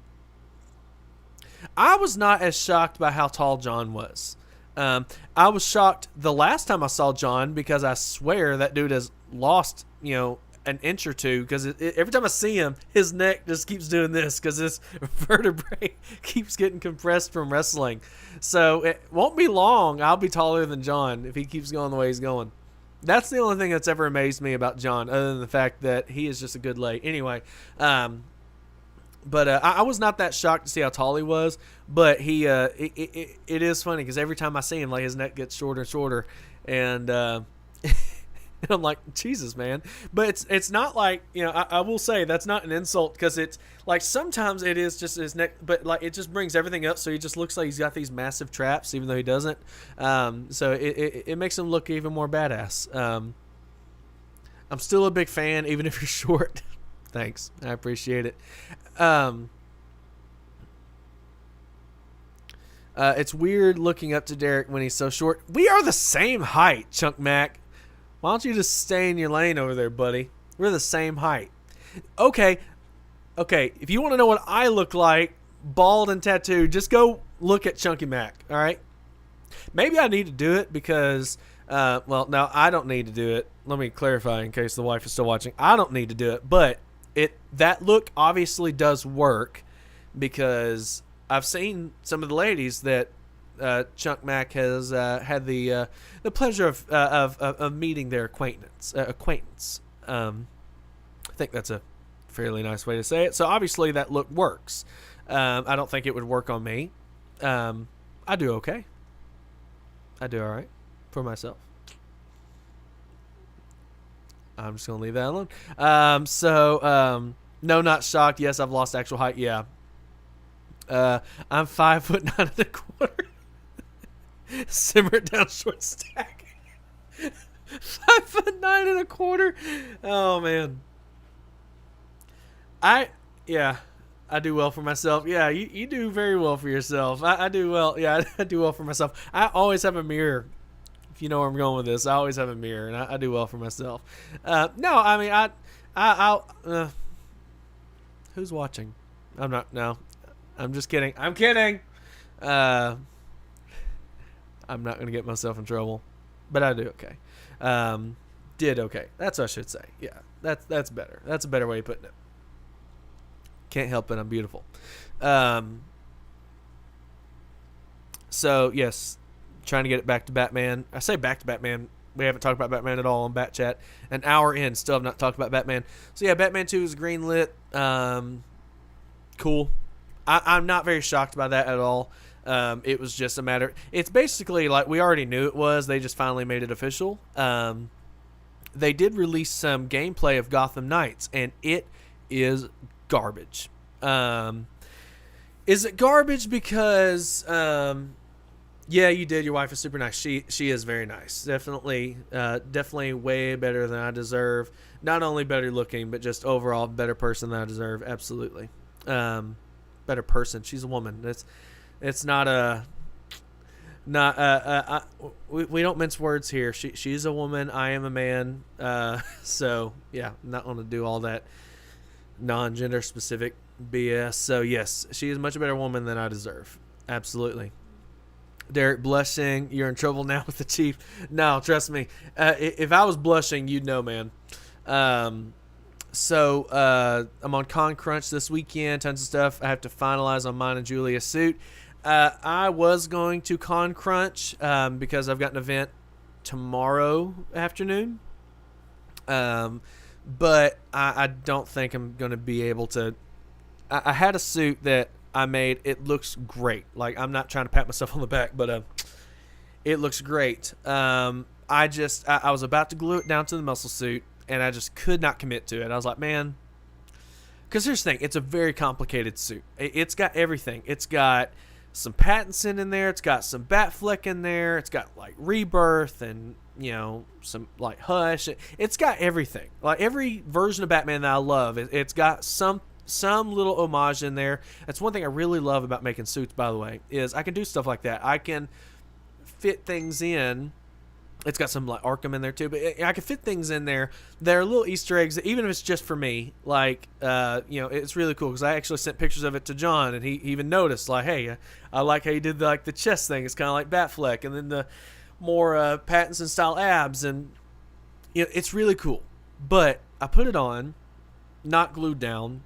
I was not as shocked by how tall John was. I was shocked the last time I saw John, because I swear that dude has lost, an inch or two, because every time I see him, his neck just keeps doing this because his vertebrae keeps getting compressed from wrestling. So it won't be long. I'll be taller than John if he keeps going the way he's going. That's the only thing that's ever amazed me about John, other than the fact that he is just a good lay. Anyway, But I was not that shocked to see how tall he was. But it is funny because every time I see him, like his neck gets shorter and shorter, and and I'm like, Jesus, man. But it's not like, I will say that's not an insult, because it's like sometimes it is just his neck, but like it just brings everything up, so he just looks like he's got these massive traps, even though he doesn't. So it makes him look even more badass. I'm still a big fan, even if you're short. Thanks, I appreciate it. It's weird looking up to Derek when he's so short. We are the same height, Chunk Mac. Why don't you just stay in your lane over there, buddy? We're the same height. Okay. If you want to know what I look like, bald and tattooed, just go look at Chunky Mac, all right? Maybe I need to do it because, no, I don't need to do it. Let me clarify in case the wife is still watching. I don't need to do it, but that look obviously does work, because I've seen some of the ladies that Chunk Mac has had the pleasure of meeting their acquaintance. I think that's a fairly nice way to say it. So obviously that look works. I don't think it would work on me. I do okay. I do all right for myself. I'm just gonna leave that alone. No, not shocked. Yes, I've lost actual height. Yeah. I'm 5'9.25". Simmer it down, short stack. 5'9.25". Oh man. I do well for myself. Yeah, you do very well for yourself. I do well. Yeah, I do well for myself. I always have a mirror. If you know where I'm going with this, I always have a mirror, and I do well for myself. No, I mean, I'll who's watching? I'm not. No, I'm just kidding. I'm kidding. I'm not going to get myself in trouble, but I do okay. Did okay. That's what I should say. Yeah, that's better. That's a better way of putting it. Can't help it. I'm beautiful. So, yes, trying to get it back to Batman. I say back to Batman. We haven't talked about Batman at all on BatChat. An hour in, still have not talked about Batman. So, yeah, Batman 2 is greenlit. Cool. I'm not very shocked by that at all. It was just a matter. It's basically like we already knew it was. They just finally made it official. They did release some gameplay of Gotham Knights, and it is garbage. Is it garbage because, yeah, you did. Your wife is super nice. She is very nice. Definitely way better than I deserve. Not only better looking, but just overall better person than I deserve. Absolutely. Better person. She's a woman. It's not a. We don't mince words here. She's a woman. I am a man. So yeah, I'm not going to do all that non-gender specific BS. So yes, she is much better woman than I deserve. Absolutely. Derek blushing. You're in trouble now with the chief. No, trust me. If I was blushing, you'd know, man. So I'm on Con Crunch this weekend. Tons of stuff. I have to finalize on mine and Julia's suit. I was going to Con Crunch because I've got an event tomorrow afternoon. But I don't think I'm going to be able to. I had a suit that I made. It looks great. Like, I'm not trying to pat myself on the back, but it looks great. I was about to glue it down to the muscle suit, and I just could not commit to it. I was like, man, because here's the thing. It's a very complicated suit. It's got everything. It's got some Pattinson in there. It's got some Batfleck in there. It's got, like, Rebirth and, some, like, Hush. It's got everything. Like, every version of Batman that I love, it's got some little homage in there. That's one thing I really love about making suits, by the way, is I can do stuff like that. I can fit things in. It's got some, like, Arkham in there, too. But I can fit things in there. There are little Easter eggs, that, even if it's just for me. Like, it's really cool. Because I actually sent pictures of it to John. And he even noticed, like, hey, I like how you did, the chest thing. It's kind of like Batfleck. And then the more Pattinson-style abs. And, it's really cool. But I put it on, not glued down.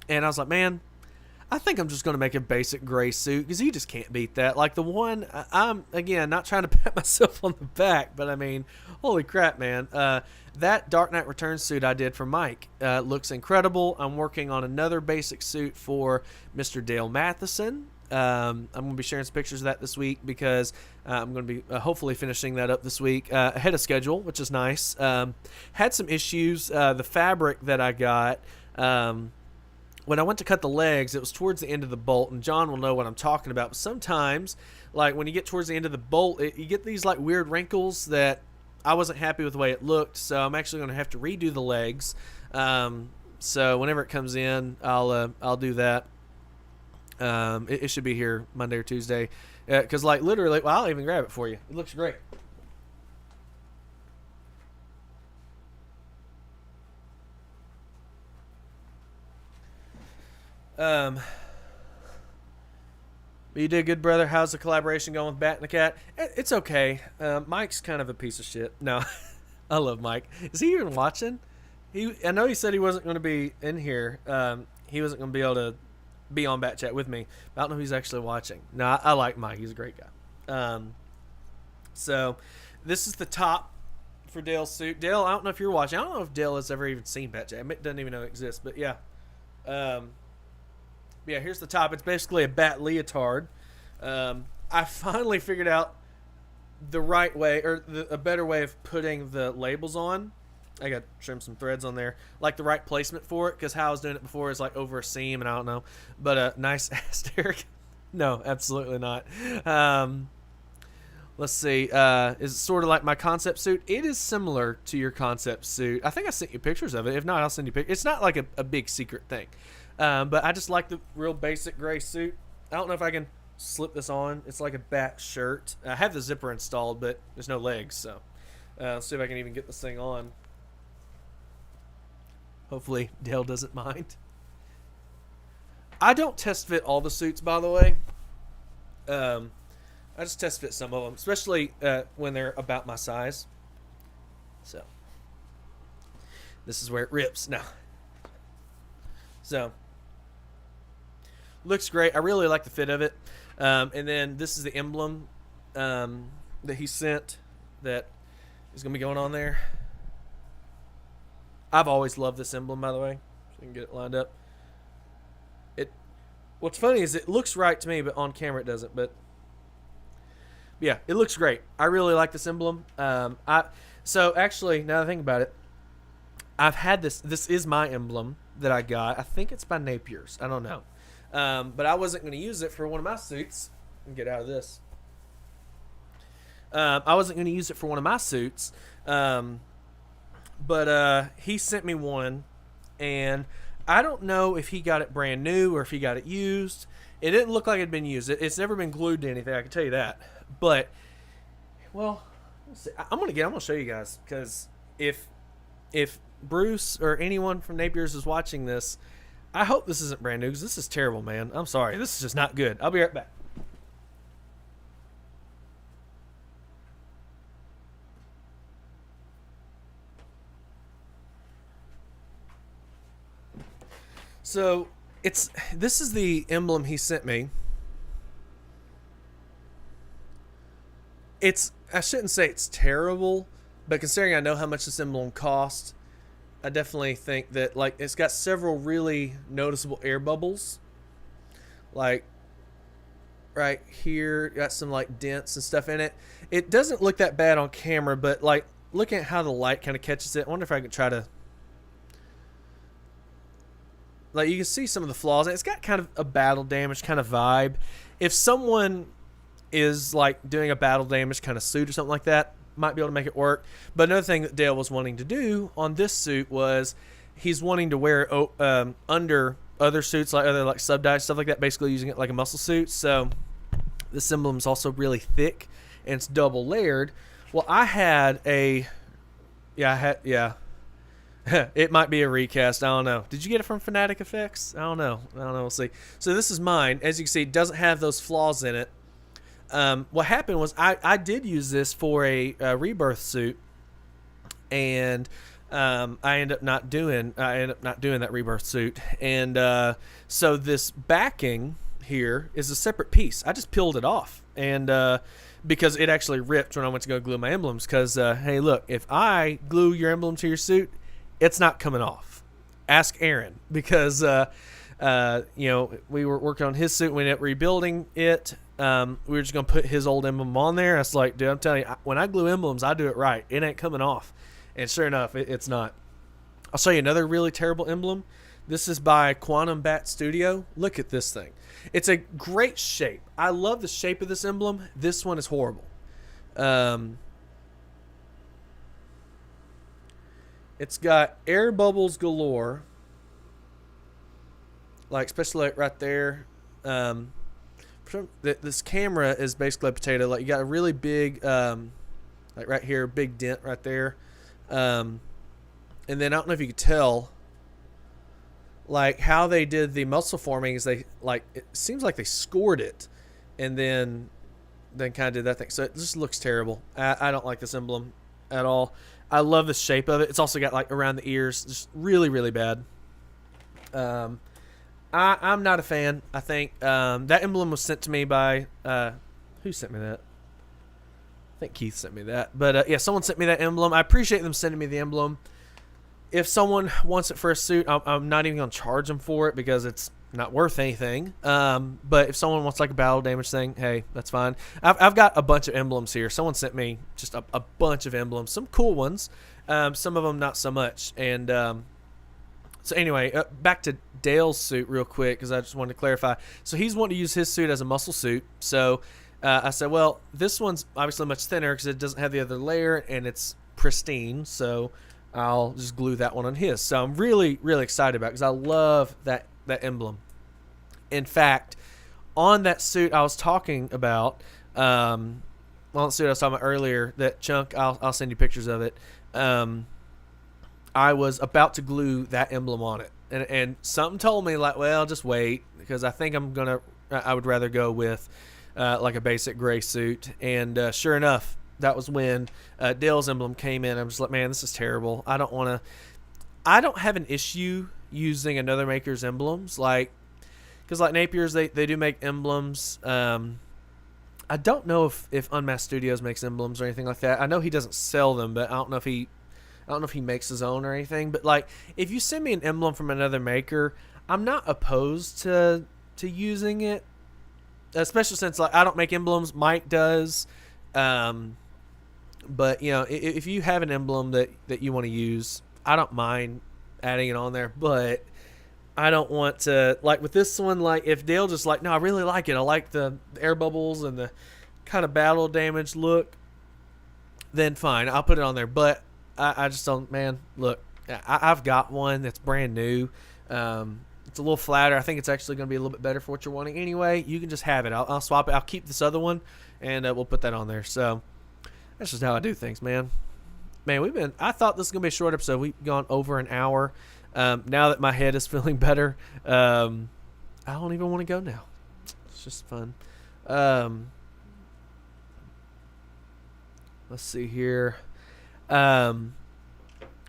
And I was like, man, I think I'm just going to make a basic gray suit because you just can't beat that. Like the one, I'm, again, not trying to pat myself on the back, but I mean, holy crap, man. That Dark Knight Returns suit I did for Mike looks incredible. I'm working on another basic suit for Mr. Dale Matheson. I'm going to be sharing some pictures of that this week because I'm going to be hopefully finishing that up this week ahead of schedule, which is nice. Had some issues. The fabric that I got, when I went to cut the legs, it was towards the end of the bolt, and John will know what I'm talking about. But sometimes, like when you get towards the end of the bolt, you get these like weird wrinkles that I wasn't happy with the way it looked. So I'm actually going to have to redo the legs. So whenever it comes in, I'll do that. It should be here Monday or Tuesday, because like literally, well, I'll even grab it for you. It looks great. You did good, brother. How's the collaboration going with Bat and the Cat? It's okay. Mike's kind of a piece of shit. No, I love Mike. Is he even watching? I know he said he wasn't going to be in here. He wasn't going to be able to be on BatChat with me. But I don't know if he's actually watching. No, I like Mike. He's a great guy. So this is the top for Dale's suit. Dale, I don't know if you're watching. I don't know if Dale has ever even seen BatChat. It doesn't even know it exists. But yeah. Yeah, here's the top. It's basically a bat leotard. I finally figured out the right way, or a better way of putting the labels on. I got to trim some threads on there. Like the right placement for it, because how I was doing it before is like over a seam, and I don't know. But nice ass, Derek. No, absolutely not. Let's see. Is it sort of like my concept suit? It is similar to your concept suit. I think I sent you pictures of it. If not, I'll send you pictures. It's not like a big secret thing. But I just like the real basic gray suit. I don't know if I can slip this on. It's like a bat shirt. I have the zipper installed, but there's no legs. So let's see if I can even get this thing on. Hopefully Dale doesn't mind. I don't test fit all the suits, by the way. I just test fit some of them, especially when they're about my size. So this is where it rips now. So looks great. I really like the fit of it. And then this is the emblem that he sent that is going to be going on there. I've always loved this emblem, by the way. So you can get it lined up. What's funny is it looks right to me, but on camera it doesn't. But yeah, it looks great. I really like this emblem. So actually, now that I think about it, I've had this. This is my emblem that I got. I think it's by Napier's. I don't know. But I wasn't going to use it for one of my suits. Get out of this. I wasn't going to use it for one of my suits. But he sent me one, and I don't know if he got it brand new or if he got it used. It didn't look like it had been used. It's never been glued to anything, I can tell you that. But, well, I'm gonna show you guys, because if Bruce or anyone from Napier's is watching this, I hope this isn't brand new, because this is terrible, man. I'm sorry. This is just not good. I'll be right back. So this is the emblem he sent me. I shouldn't say it's terrible, but considering I know how much this emblem cost, I definitely think that, like, it's got several really noticeable air bubbles. Like right here, got some like dents and stuff in it. It doesn't look that bad on camera, but like looking at how the light kind of catches it, I wonder if I could try to, like, you can see some of the flaws. It's got kind of a battle damage kind of vibe. If someone is like doing a battle damage kind of suit or something like that, might be able to make it work. But another thing that Dale was wanting to do on this suit was he's wanting to wear it under other suits, like other like sub-dyes, stuff like that, basically using it like a muscle suit. So this emblem is also really thick and it's double layered. Well, I had a, it might be a recast. I don't know. Did you get it from Fanatic Effects? I don't know. We'll see. So this is mine. As you can see, it doesn't have those flaws in it. What happened was I did use this for a rebirth suit, and I ended up not doing that rebirth suit. And so this backing here is a separate piece. I just peeled it off, and because it actually ripped when I went to go glue my emblems. Because hey, look, if I glue your emblem to your suit, it's not coming off. Ask Aaron, because we were working on his suit. We ended up rebuilding it. We were just gonna put his old emblem on there. I was like, dude, I'm telling you, when I glue emblems, I do it right. It ain't coming off. And sure enough, it's not. I'll show you another really terrible emblem. This is by Quantum Bat Studio. Look at this thing. It's a great shape. I love the shape of this emblem. This one is horrible. It's got air bubbles galore, like especially like right there. This camera is basically a potato. Like you got a really big, like right here, big dent right there. And then I don't know if you could tell, like how they did the muscle forming is they like, it seems like they scored it and then kind of did that thing. So it just looks terrible. I don't like this emblem at all. I love the shape of it. It's also got like around the ears, just really, really bad. I'm not a fan. I think that emblem was sent to me by who sent me that? I think Keith sent me that. But yeah, someone sent me that emblem. I appreciate them sending me the emblem. If someone wants it for a suit, I'm not even going to charge them for it because it's not worth anything. But if someone wants like a battle damage thing, hey, that's fine. I've got a bunch of emblems here. Someone sent me just a bunch of emblems, some cool ones, some of them not so much. And so anyway, back to Dale's suit real quick because I just wanted to clarify. So he's wanting to use his suit as a muscle suit. So I said, well, this one's obviously much thinner because it doesn't have the other layer and it's pristine. So I'll just glue that one on his. So I'm really, really excited about it because I love that emblem. In fact, on that suit I was talking about, the suit I was talking about earlier, that chunk, I'll send you pictures of it. I was about to glue that emblem on it, and something told me like, well, just wait, because I think I would rather go with like a basic gray suit. And sure enough, that was when Dale's emblem came in. I'm just like, man, this is terrible. I don't have an issue using another maker's emblems, because like Napier's, they do make emblems. I don't know if Unmasked Studios makes emblems or anything like that. I know he doesn't sell them, but I don't know if he makes his own or anything. But like, if you send me an emblem from another maker, I'm not opposed to using it, especially since like I don't make emblems. Mike does. But if you have an emblem that you want to use, I don't mind adding it on there. But I don't want to, like with this one, like if Dale just like, no, I really like it. I like the air bubbles and the kind of battle damage look, then fine, I'll put it on there. But I just don't, man, look, I've got one that's brand new. It's a little flatter. I think it's actually going to be a little bit better for what you're wanting anyway. You can just have it. I'll swap it. I'll keep this other one, and we'll put that on there. So that's just how I do things, man. Man, I thought this was going to be a short episode. We've gone over an hour. Now that my head is feeling better, I don't even want to go now. It's just fun. Let's see here. Arkham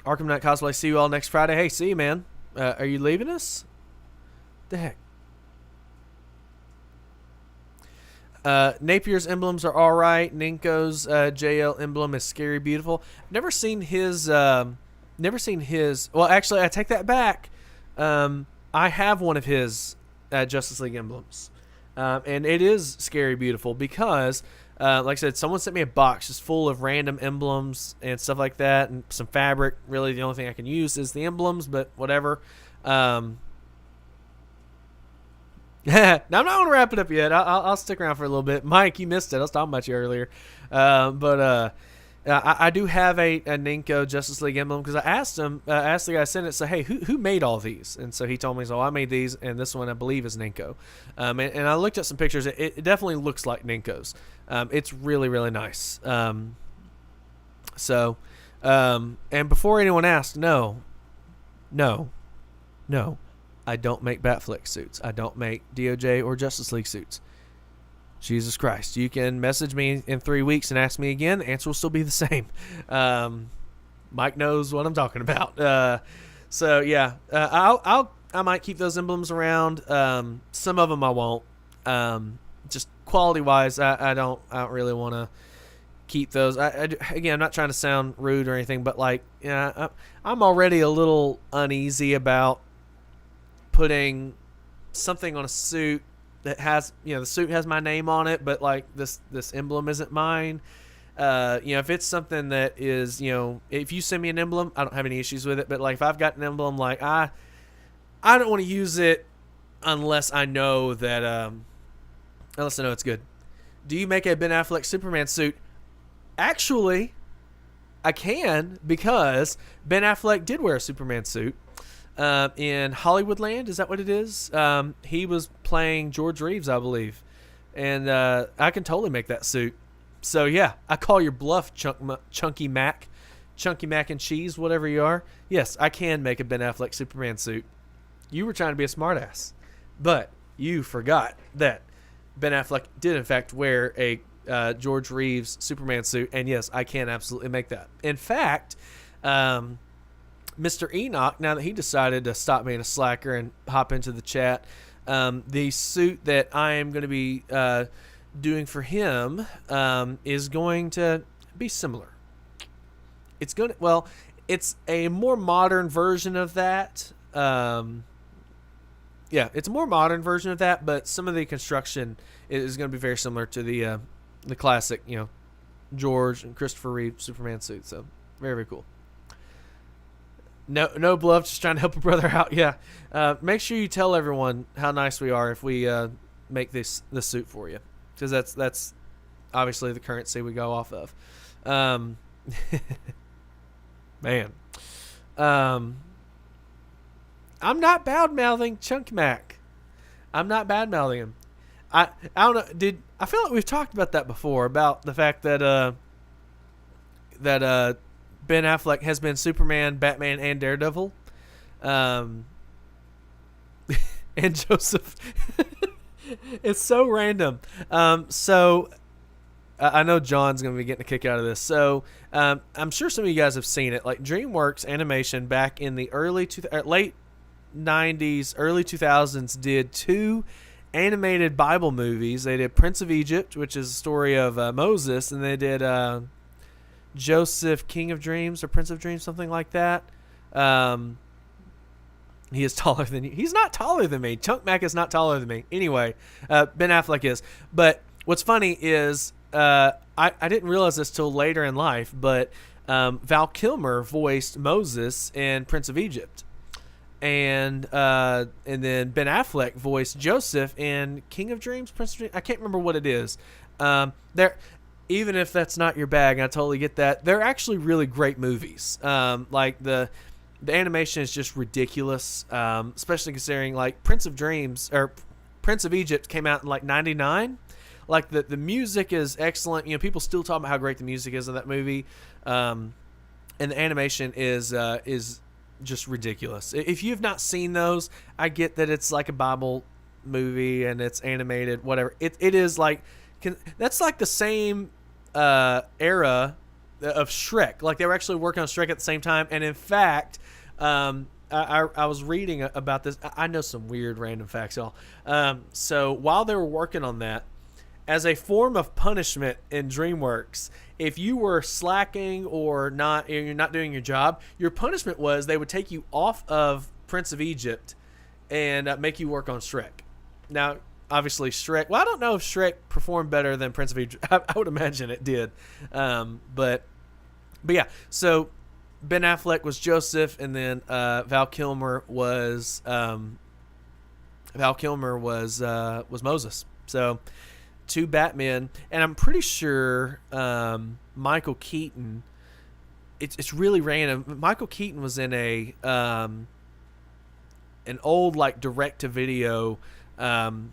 Knight Cosplay, see you all next Friday. Hey, see you, man. Are you leaving us? The heck? Napier's emblems are all right. Ninko's JL emblem is scary beautiful. Never seen his. Well, actually, I take that back. I have one of his Justice League emblems, and it is scary beautiful because, like I said, someone sent me a box just full of random emblems and stuff like that, and some fabric. Really, the only thing I can use is the emblems, but whatever. Now, I'm not going to wrap it up yet. I'll stick around for a little bit. Mike, you missed it. I was talking about you earlier. I do have a Ninko Justice League emblem because I asked the guy I sent it, so hey, who made all these? And so he told me, so I made these, and this one I believe is Ninko. And I looked at some pictures. It definitely looks like Ninko's. It's really, really nice. And before anyone asks, no, I don't make Batfleck suits. I don't make DOJ or Justice League suits. Jesus Christ. You can message me in 3 weeks and ask me again. The answer will still be the same. Mike knows what I'm talking about. I might keep those emblems around. Some of them I won't. Just quality-wise, I don't really want to keep those. Again, I'm not trying to sound rude or anything, but I'm already a little uneasy about putting something on a suit that has, the suit has my name on it, but like this emblem isn't mine. If it's something that is, if you send me an emblem, I don't have any issues with it. But like if I've got an emblem, like I don't want to use it unless I know it's good. Do you make a Ben Affleck Superman suit? Actually, I can, because Ben Affleck did wear a Superman suit. In Hollywoodland, is that what it is? He was playing George Reeves, I believe, and I can totally make that suit. So yeah, I call your bluff, Chunky Mac and cheese, whatever you are. Yes, I can make a Ben Affleck Superman suit. You were trying to be a smartass, but you forgot that Ben Affleck did in fact wear a George Reeves Superman suit, and yes, I can absolutely make that. In fact, Mr. Enoch, now that he decided to stop being a slacker and hop into the chat, the suit that I am going to be doing for him is going to be similar. It's a more modern version of that. It's a more modern version of that, but some of the construction is going to be very similar to the classic, George and Christopher Reeve Superman suit. So very, very cool. No bluff, just trying to help a brother out. Yeah. Make sure you tell everyone how nice we are if we make this suit for you, because that's obviously the currency we go off of. Man. I'm not bad-mouthing Chunk Mac. I'm not bad-mouthing him. I don't know. I feel like we've talked about that before, about the fact that Ben Affleck has been Superman, Batman, and Daredevil. And Joseph. It's so random. So I know John's going to be getting a kick out of this. So I'm sure some of you guys have seen it. Like DreamWorks Animation back in the late 90s, early 2000s did two animated Bible movies. They did Prince of Egypt, which is the story of Moses, and they did Joseph, King of Dreams or Prince of Dreams, something like that. He is taller than you. He's not taller than me. Chunk Mac is not taller than me. Anyway, Ben Affleck is. But what's funny is I didn't realize this till later in life, but Val Kilmer voiced Moses in Prince of Egypt. And then Ben Affleck voiced Joseph in King of Dreams, Prince of Dreams. I can't remember what it is. Even if that's not your bag, I totally get that. They're actually really great movies. Like the animation is just ridiculous, especially considering like Prince of Dreams or Prince of Egypt came out in like '99. Like the music is excellent. You know, people still talk about how great the music is in that movie, and the animation is just ridiculous. If you've not seen those, I get that it's like a Bible movie and it's animated, whatever. It is like that's like the same era of Shrek. Like they were actually working on Shrek at the same time, and in fact, I was reading about this. I know some weird random facts, y'all. So while they were working on that, as a form of punishment in DreamWorks, if you were slacking or you're not doing your job, your punishment was they would take you off of Prince of Egypt and make you work on Shrek. Now, obviously, Shrek. Well, I don't know if Shrek performed better than Prince of Egypt. I would imagine it did, but yeah. So Ben Affleck was Joseph, and then Val Kilmer was Moses. So two Batmen, and I'm pretty sure Michael Keaton. It's really random. Michael Keaton was in an old like direct to video. I'm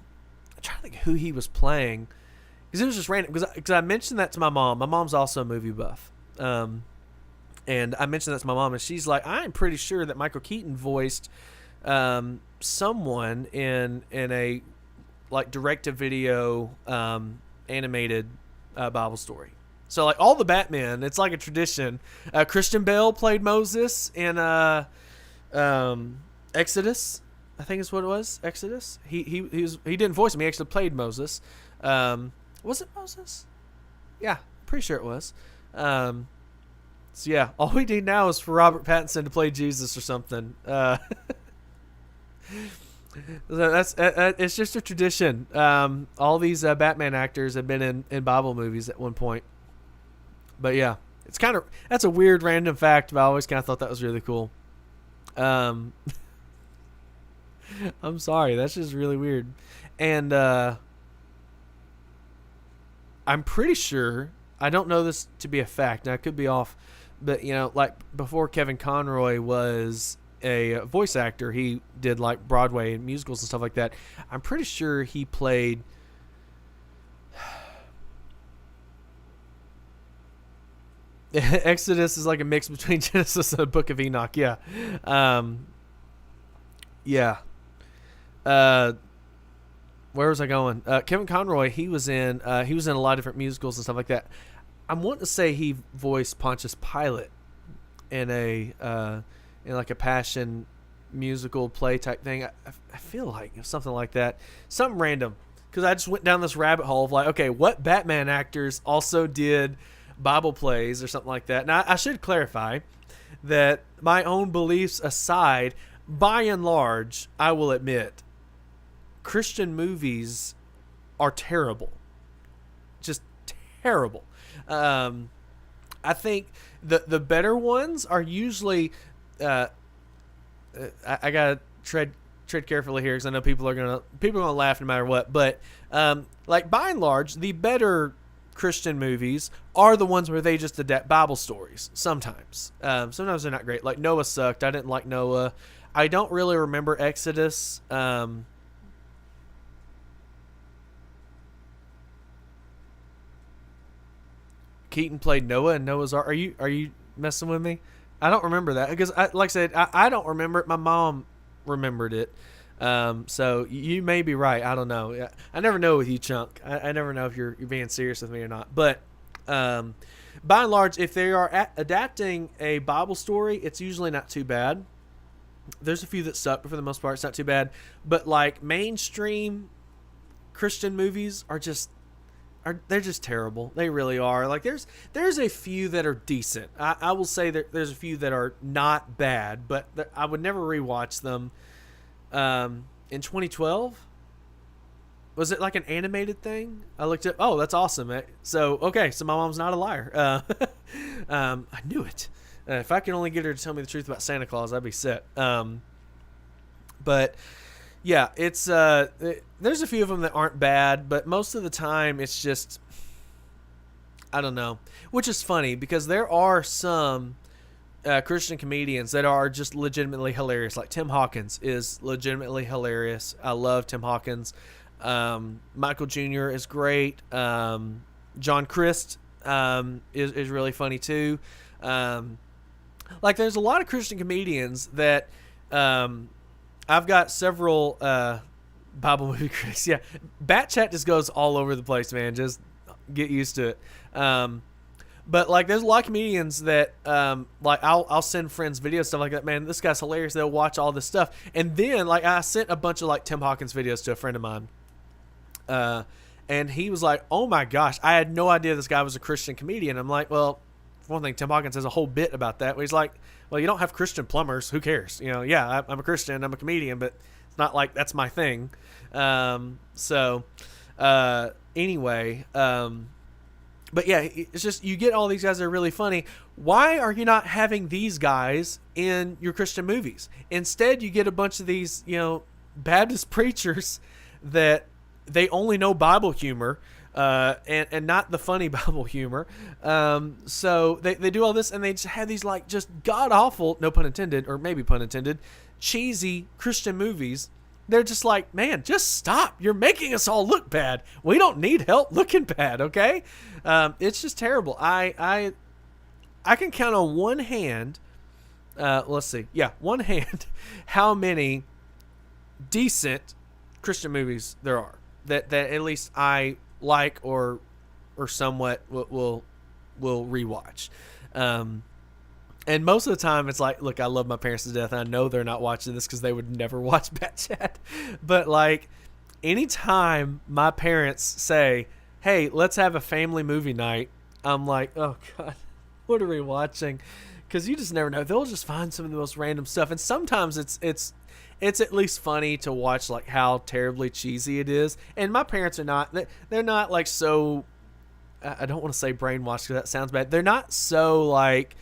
trying to think who he was playing, because it was just random. Because I mentioned that to my mom. My mom's also a movie buff, and I mentioned that to my mom, and she's like, "I'm pretty sure that Michael Keaton voiced someone in a like direct-to-video animated Bible story." So like all the Batman, it's like a tradition. Christian Bale played Moses in Exodus, I think is what it was. Exodus. He didn't voice him. He actually played Moses. Was it Moses? Yeah, pretty sure it was. So yeah, all we need now is for Robert Pattinson to play Jesus or something. That's it's just a tradition. All these Batman actors have been in Bible movies at one point. But yeah, that's a weird random fact, but I always kind of thought that was really cool. I'm sorry, that's just really weird. And I'm pretty sure, I don't know this to be a fact, and I could be off, but you know, like before Kevin Conroy was a voice actor, he did like Broadway and musicals and stuff like that. I'm pretty sure he played Exodus is like a mix between Genesis and the Book of Enoch. Yeah. Yeah. Where was I going? Kevin Conroy, he was in a lot of different musicals and stuff like that. I'm wanting to say he voiced Pontius Pilate in in like a passion musical play type thing. I feel like something like that. Something random. Because I just went down this rabbit hole of like, okay, what Batman actors also did Bible plays or something like that. Now, I should clarify that my own beliefs aside, by and large, I will admit, Christian movies are terrible. Just terrible. I think the better ones are usually... I gotta tread carefully here because I know people are gonna laugh no matter what. But like by and large, the better Christian movies are the ones where they just adapt Bible stories. Sometimes they're not great. Like Noah sucked. I didn't like Noah. I don't really remember Exodus. Keaton played Noah in Noah's Ark. Are you messing with me? I don't remember that because, like I said, I don't remember it. My mom remembered it. So you may be right. I don't know. I never know with you, Chunk. I never know if you're being serious with me or not. But by and large, if they are adapting a Bible story, it's usually not too bad. There's a few that suck, but for the most part, it's not too bad. But like mainstream Christian movies they're just terrible. They really are. Like there's a few that are decent. I will say that there's a few that are not bad, but I would never rewatch them. In 2012, was it like an animated thing? I looked at. Oh, that's awesome. So okay, so my mom's not a liar. I knew it. If I could only get her to tell me the truth about Santa Claus, I'd be set. But yeah, it's there's a few of them that aren't bad, but most of the time it's just, I don't know, which is funny because there are some Christian comedians that are just legitimately hilarious. Like Tim Hawkins is legitimately hilarious. I love Tim Hawkins. Michael Jr. is great. John Christ is really funny too. Like there's a lot of Christian comedians that I've got several Bible movie critics. Yeah, BatChat just goes all over the place, man. Just get used to it. But like, there's a lot of comedians that like I'll send friends videos, stuff like that. Man, this guy's hilarious. They'll watch all this stuff, and then like I sent a bunch of like Tim Hawkins videos to a friend of mine, and he was like, "Oh my gosh, I had no idea this guy was a Christian comedian." I'm like, "Well, for one thing, Tim Hawkins has a whole bit about that." He's like, "Well, you don't have Christian plumbers. Who cares? You know, yeah, I'm a Christian. I'm a comedian, but it's not like that's my thing." Anyway. But yeah, it's just you get all these guys that are really funny. Why are you not having these guys in your Christian movies? Instead, you get a bunch of these, Baptist preachers that they only know Bible humor and not the funny Bible humor. So they do all this and they just have these like just god awful, no pun intended, or maybe pun intended, cheesy Christian movies. They're just like, man, just stop. You're making us all look bad. We don't need help looking bad, okay? It's just terrible. I can count on one hand, let's see. Yeah, one hand how many decent Christian movies there are that at least I like or somewhat will rewatch. And most of the time, it's like, look, I love my parents to death. And I know they're not watching this because they would never watch BatChat. But, like, anytime my parents say, hey, let's have a family movie night, I'm like, oh, God, what are we watching? Because you just never know. They'll just find some of the most random stuff. And sometimes it's at least funny to watch, like, how terribly cheesy it is. And my parents are not, they're not, like, so, I don't want to say brainwashed because that sounds bad. They're not so, like...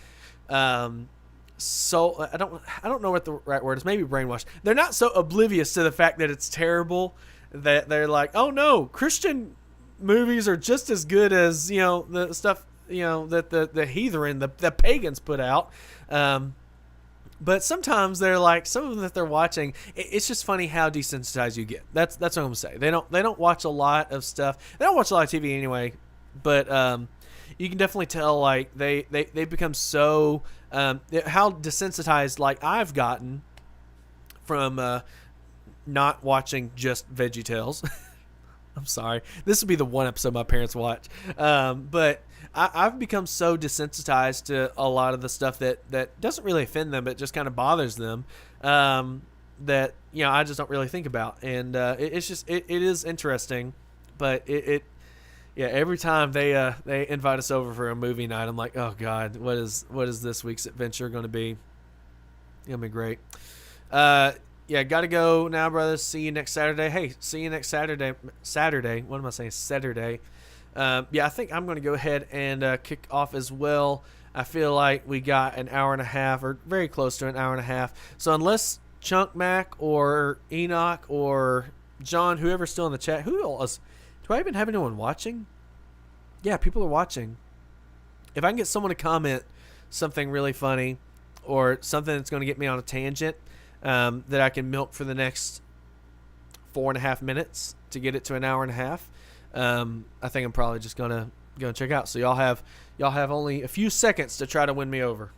so I don't know what the right word is. Maybe brainwashed. They're not so oblivious to the fact that it's terrible that they're like, oh no, Christian movies are just as good as the stuff that the heathen, the pagans put out. But sometimes they're like, some of them that they're watching, it's just funny how desensitized you get. That's what I'm gonna say. They don't watch a lot of stuff. They don't watch a lot of TV anyway, but you can definitely tell like they become so how desensitized like I've gotten from not watching just VeggieTales. I'm sorry, this would be the one episode my parents watch, but I've become so desensitized to a lot of the stuff that doesn't really offend them but just kind of bothers them, that I just don't really think about, and it's just it is interesting, but yeah, every time they invite us over for a movie night, I'm like, oh God, what is this week's adventure going to be? It'll be great. Yeah, got to go now, brothers. See you next Saturday. Hey, see you next Saturday. Saturday. What am I saying? Saturday. Yeah, I think I'm going to go ahead and kick off as well. I feel like we got an hour and a half, or very close to an hour and a half. So unless Chunk Mac or Enoch or John, whoever's still in the chat, who else? Do I even have anyone watching? Yeah, people are watching. If I can get someone to comment something really funny or something that's going to get me on a tangent that I can milk for the next 4.5 minutes to get it to an hour and a half, I think I'm probably just gonna check out. So y'all have only a few seconds to try to win me over.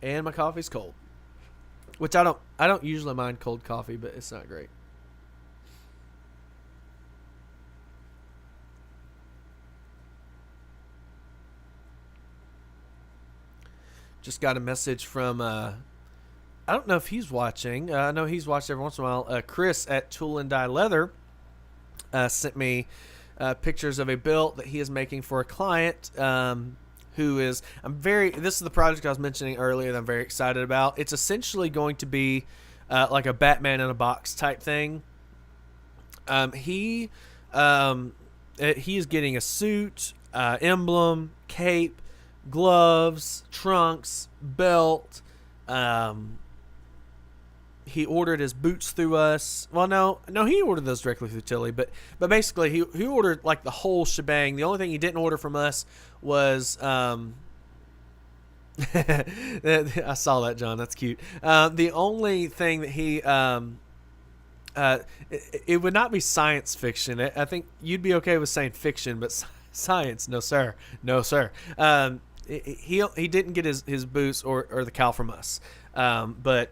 And my coffee's cold. which I don't usually mind cold coffee, but it's not great. Just got a message from I don't know if he's watching. I know he's watched every once in a while. Chris at Tool and Die Leather sent me pictures of a build that he is making for a client who is this is the project I was mentioning earlier that I'm very excited about. It's essentially going to be like a Batman in a box type thing. He is getting a suit, emblem, cape, gloves, trunks, belt. He ordered his boots through us. Well, no, he ordered those directly through Tilly, but basically he ordered like the whole shebang. The only thing he didn't order from us was I saw that, John. That's cute. The only thing that he it would not be science fiction. I think you'd be okay with saying fiction, but science, no sir, no sir. He didn't get his boots or the cowl from us, but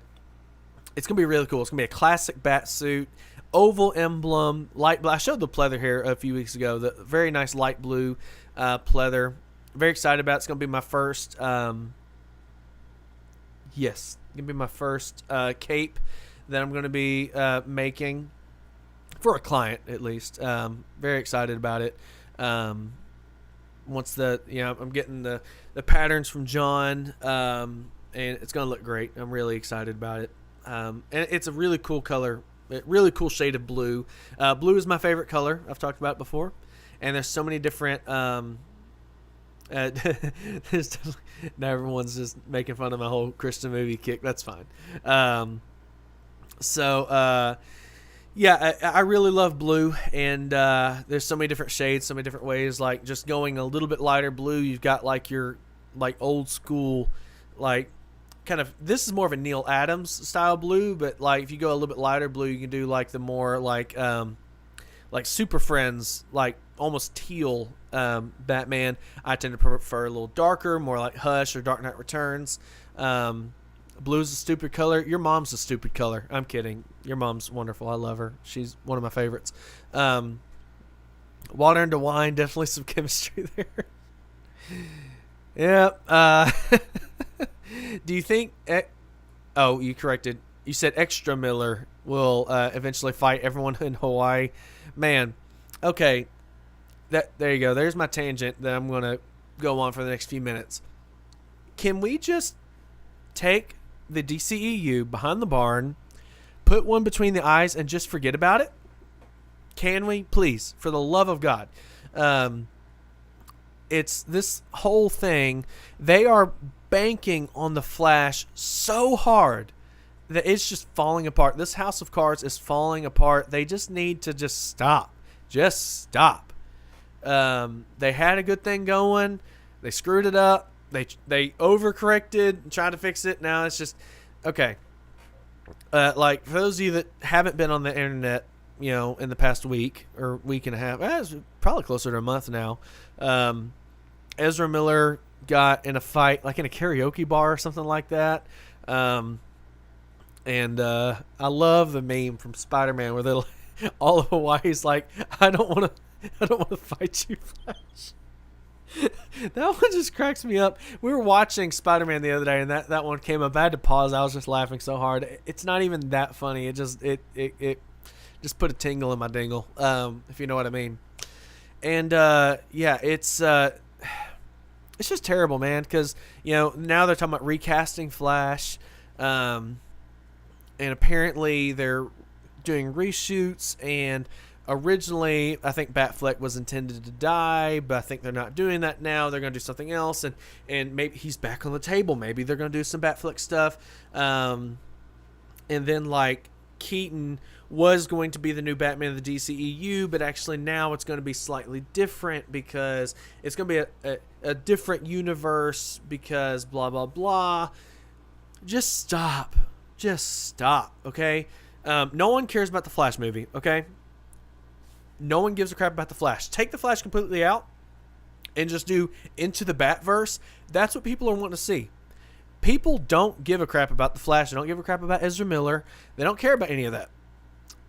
it's gonna be really cool. It's gonna be a classic bat suit, oval emblem, light blue. I showed the pleather here a few weeks ago. The very nice light blue pleather. Very excited about it. It's gonna be my first. Yes, gonna be my first cape that I'm gonna be making for a client at least. Very excited about it. Once I'm getting the patterns from John, and it's gonna look great. I'm really excited about it. And it's a really cool color, really cool shade of blue. Blue is my favorite color. I've talked about it before, and there's so many different. There's now everyone's just making fun of my whole Christian movie kick. That's fine. Yeah, I really love blue, and there's so many different shades, so many different ways. Like just going a little bit lighter blue, you've got like your like old school, like kind of. This is more of a Neil Adams style blue, but like if you go a little bit lighter blue, you can do like the more like Super Friends, like almost teal Batman. I tend to prefer a little darker, more like Hush or Dark Knight Returns. Blue's a stupid color. Your mom's a stupid color. I'm kidding. Your mom's wonderful. I love her. She's one of my favorites. Water into wine, definitely some chemistry there. Yeah. Do you think... Oh, you corrected. You said Extra Miller will eventually fight everyone in Hawaii. Man, okay. There you go. There's my tangent that I'm going to go on for the next few minutes. Can we just take the DCEU behind the barn, put one between the eyes, and just forget about it? Can we? Please, for the love of God. It's this whole thing. They are banking on the Flash so hard that it's just falling apart. This house of cards is falling apart. They just need to just stop. Just stop. They had a good thing going. They screwed it up. They overcorrected and tried to fix it. Now it's just okay. Like for those of you that haven't been on the internet, in the past week or week and a half, it's probably closer to a month now. Ezra Miller got in a fight, like in a karaoke bar or something like that. And I love the meme from Spider-Man where they're like, all of Hawaii's like, I don't want to fight you, Flash. That one just cracks me up. We were watching Spider-Man the other day, and that one came up. I had to pause. I was just laughing so hard. It's not even that funny. It just put a tingle in my dingle, if you know what I mean. And yeah, it's just terrible, man. Because now they're talking about recasting Flash, and apparently they're doing reshoots. And originally, I think Batfleck was intended to die, but I think they're not doing that now. They're going to do something else, and maybe he's back on the table. Maybe they're going to do some Batfleck stuff. And then, like, Keaton was going to be the new Batman of the DCEU, but actually now it's going to be slightly different because it's going to be a different universe because blah, blah, blah. Just stop. Just stop, okay? No one cares about the Flash movie, okay? No one gives a crap about the Flash. Take the Flash completely out and just do Into the Batverse. That's what people are wanting to see. People don't give a crap about the Flash. They don't give a crap about Ezra Miller. They don't care about any of that.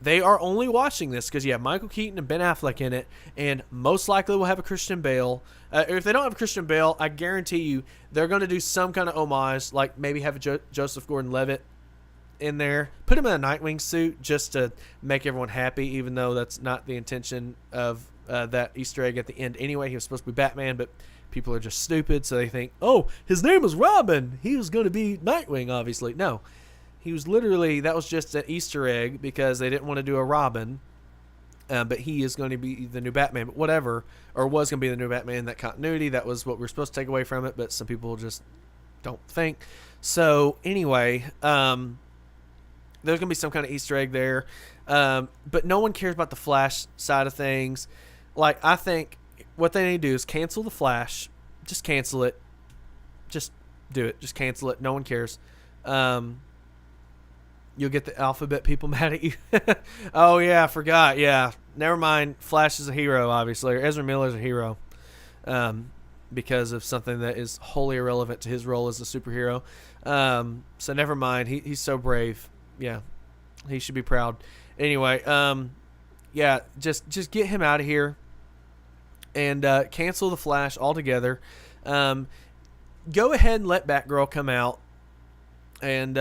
They are only watching this because you have Michael Keaton and Ben Affleck in it, and most likely will have a Christian Bale. If they don't have Christian Bale, I guarantee you they're going to do some kind of homage, like maybe have a Joseph Gordon-Levitt in there. Put him in a Nightwing suit just to make everyone happy, even though that's not the intention of that Easter egg at the end anyway. He was supposed to be Batman, but people are just stupid, so they think, oh, his name was Robin. He was going to be Nightwing, obviously. No. He was literally, that was just an Easter egg because they didn't want to do a Robin, but he is going to be the new Batman. But whatever, or was going to be the new Batman in that continuity. That was what we were supposed to take away from it, but some people just don't think. So anyway, there's going to be some kind of Easter egg there, but no one cares about the Flash side of things. Like, I think what they need to do is cancel the Flash. Just cancel it. Just do it. Just cancel it. No one cares. You'll get the alphabet people mad at you. Oh, yeah, I forgot. Yeah, never mind. Flash is a hero, obviously. Or Ezra Miller is a hero because of something that is wholly irrelevant to his role as a superhero. So never mind. He's so brave. Yeah, he should be proud. Anyway, yeah, just get him out of here and cancel the Flash altogether. Go ahead and let Batgirl come out. And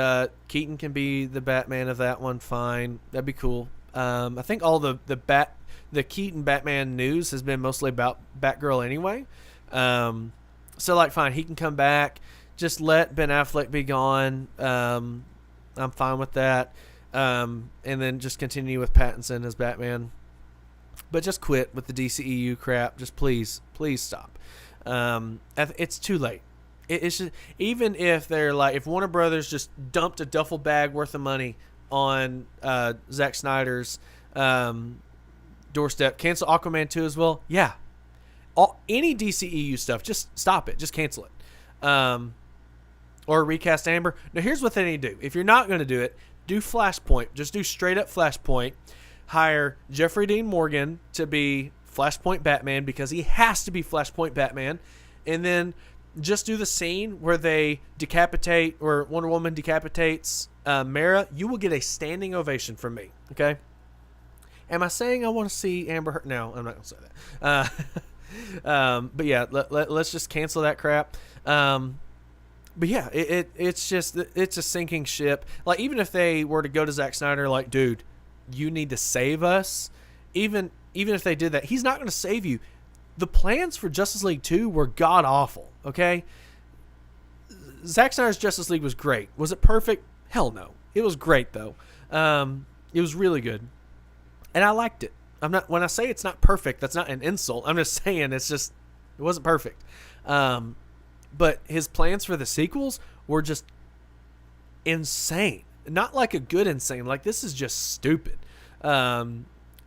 Keaton can be the Batman of that one. Fine, that'd be cool. I think all the Keaton Batman news has been mostly about Batgirl anyway. So like, fine, he can come back. Just let Ben Affleck be gone. I'm fine with that. And then just continue with Pattinson as Batman. But just quit with the DCEU crap. Just please stop. It's too late. It's just, even if they're like, if Warner Brothers just dumped a duffel bag worth of money on Zack Snyder's doorstep, cancel Aquaman 2 as well. Yeah, any DCEU stuff, just stop it, just cancel it, or recast Amber. Now here's what they need to do. If you're not going to do it, do Flashpoint. Just do straight up Flashpoint. Hire Jeffrey Dean Morgan to be Flashpoint Batman because he has to be Flashpoint Batman, and then just do the scene where they decapitate, or Wonder Woman decapitates Mara. You will get a standing ovation from me. Okay? Am I saying I want to see Amber Heard? No, I'm not going to say that. But yeah, let's just cancel that crap. But yeah, it's a sinking ship. Like, even if they were to go to Zack Snyder, like, dude, you need to save us. Even if they did that, he's not going to save you. The plans for Justice League 2 were god-awful, okay? Zack Snyder's Justice League was great. Was it perfect? Hell no. It was great, though. It was really good. And I liked it. When I say it's not perfect, that's not an insult. I'm just saying it wasn't perfect. But his plans for the sequels were just insane. Not like a good insane. Like, this is just stupid.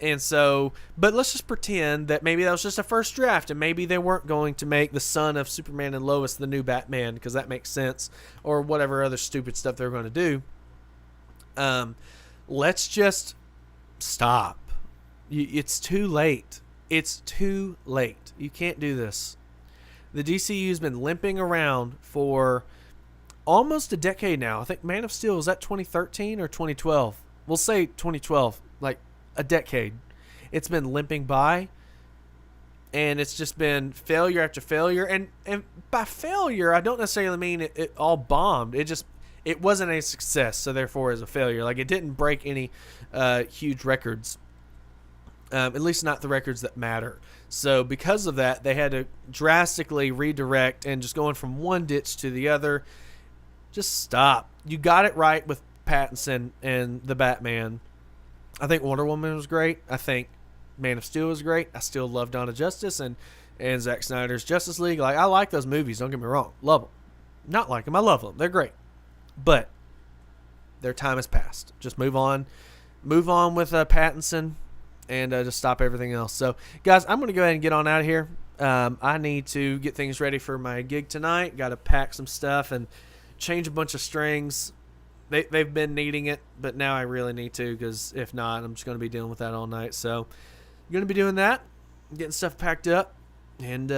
And so, but let's just pretend that maybe that was just a first draft, and maybe they weren't going to make the son of Superman and Lois the new Batman, because that makes sense, or whatever other stupid stuff they're going to do. Let's just stop. It's too late. It's too late. You can't do this. The DCU has been limping around for almost a decade now. I think Man of Steel, was that 2013 or 2012? We'll say 2012, like a decade. It's been limping by, and it's just been failure after failure. And by failure, I don't necessarily mean it all bombed. It wasn't a success, so therefore is a failure. Like, it didn't break any huge records, at least not the records that matter. So because of that, they had to drastically redirect, and just going from one ditch to the other. Just stop. You got it right with Pattinson and the Batman. I think Wonder Woman was great. I think Man of Steel was great. I still love Dawn of Justice and Zack Snyder's Justice League. Like, I like those movies. Don't get me wrong. Love them. Not like them. I love them. They're great. But their time has passed. Just move on. Move on with Pattinson, and just stop everything else. So, guys, I'm going to go ahead and get on out of here. I need to get things ready for my gig tonight. Got to pack some stuff and change a bunch of strings. They've been needing it, but now I really need to, because if not, I'm just going to be dealing with that all night. So I'm going to be doing that, getting stuff packed up, and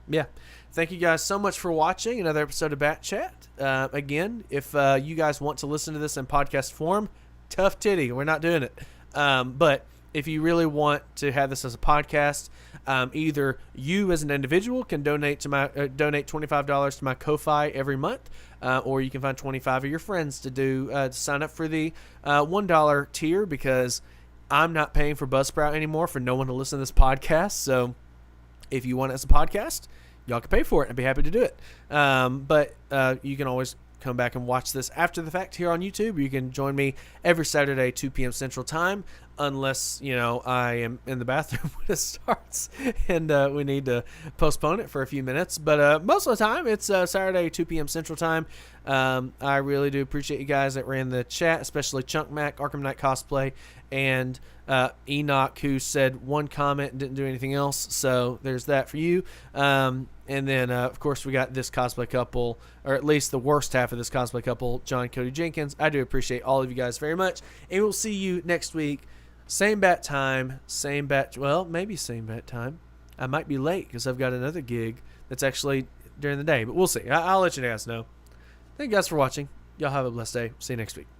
Yeah. Thank you guys so much for watching another episode of BatChat. Again, if you guys want to listen to this in podcast form, tough titty. We're not doing it. But if you really want to have this as a podcast, either you as an individual can donate to my donate $25 to my Ko-Fi every month, or you can find 25 of your friends to sign up for the $1 tier, because I'm not paying for Buzzsprout anymore for no one to listen to this podcast. So if you want it as a podcast, y'all can pay for it. I'd be happy to do it. But you can always come back and watch this after the fact here on YouTube. You can join me every Saturday, 2 p.m. Central Time, unless, I am in the bathroom when it starts and we need to postpone it for a few minutes. But most of the time, it's Saturday, 2 p.m. Central Time. I really do appreciate you guys that ran the chat, especially Chunk Mac, Arkham Knight Cosplay, and Enoch, who said one comment and didn't do anything else. So there's that for you. And then, of course, we got this cosplay couple, or at least the worst half of this cosplay couple, John Cody Jenkins. I do appreciate all of you guys very much. And we'll see you next week. Same bat time, maybe same bat time. I might be late because I've got another gig that's actually during the day, but we'll see. I'll let you guys know. Thank you guys for watching. Y'all have a blessed day. See you next week.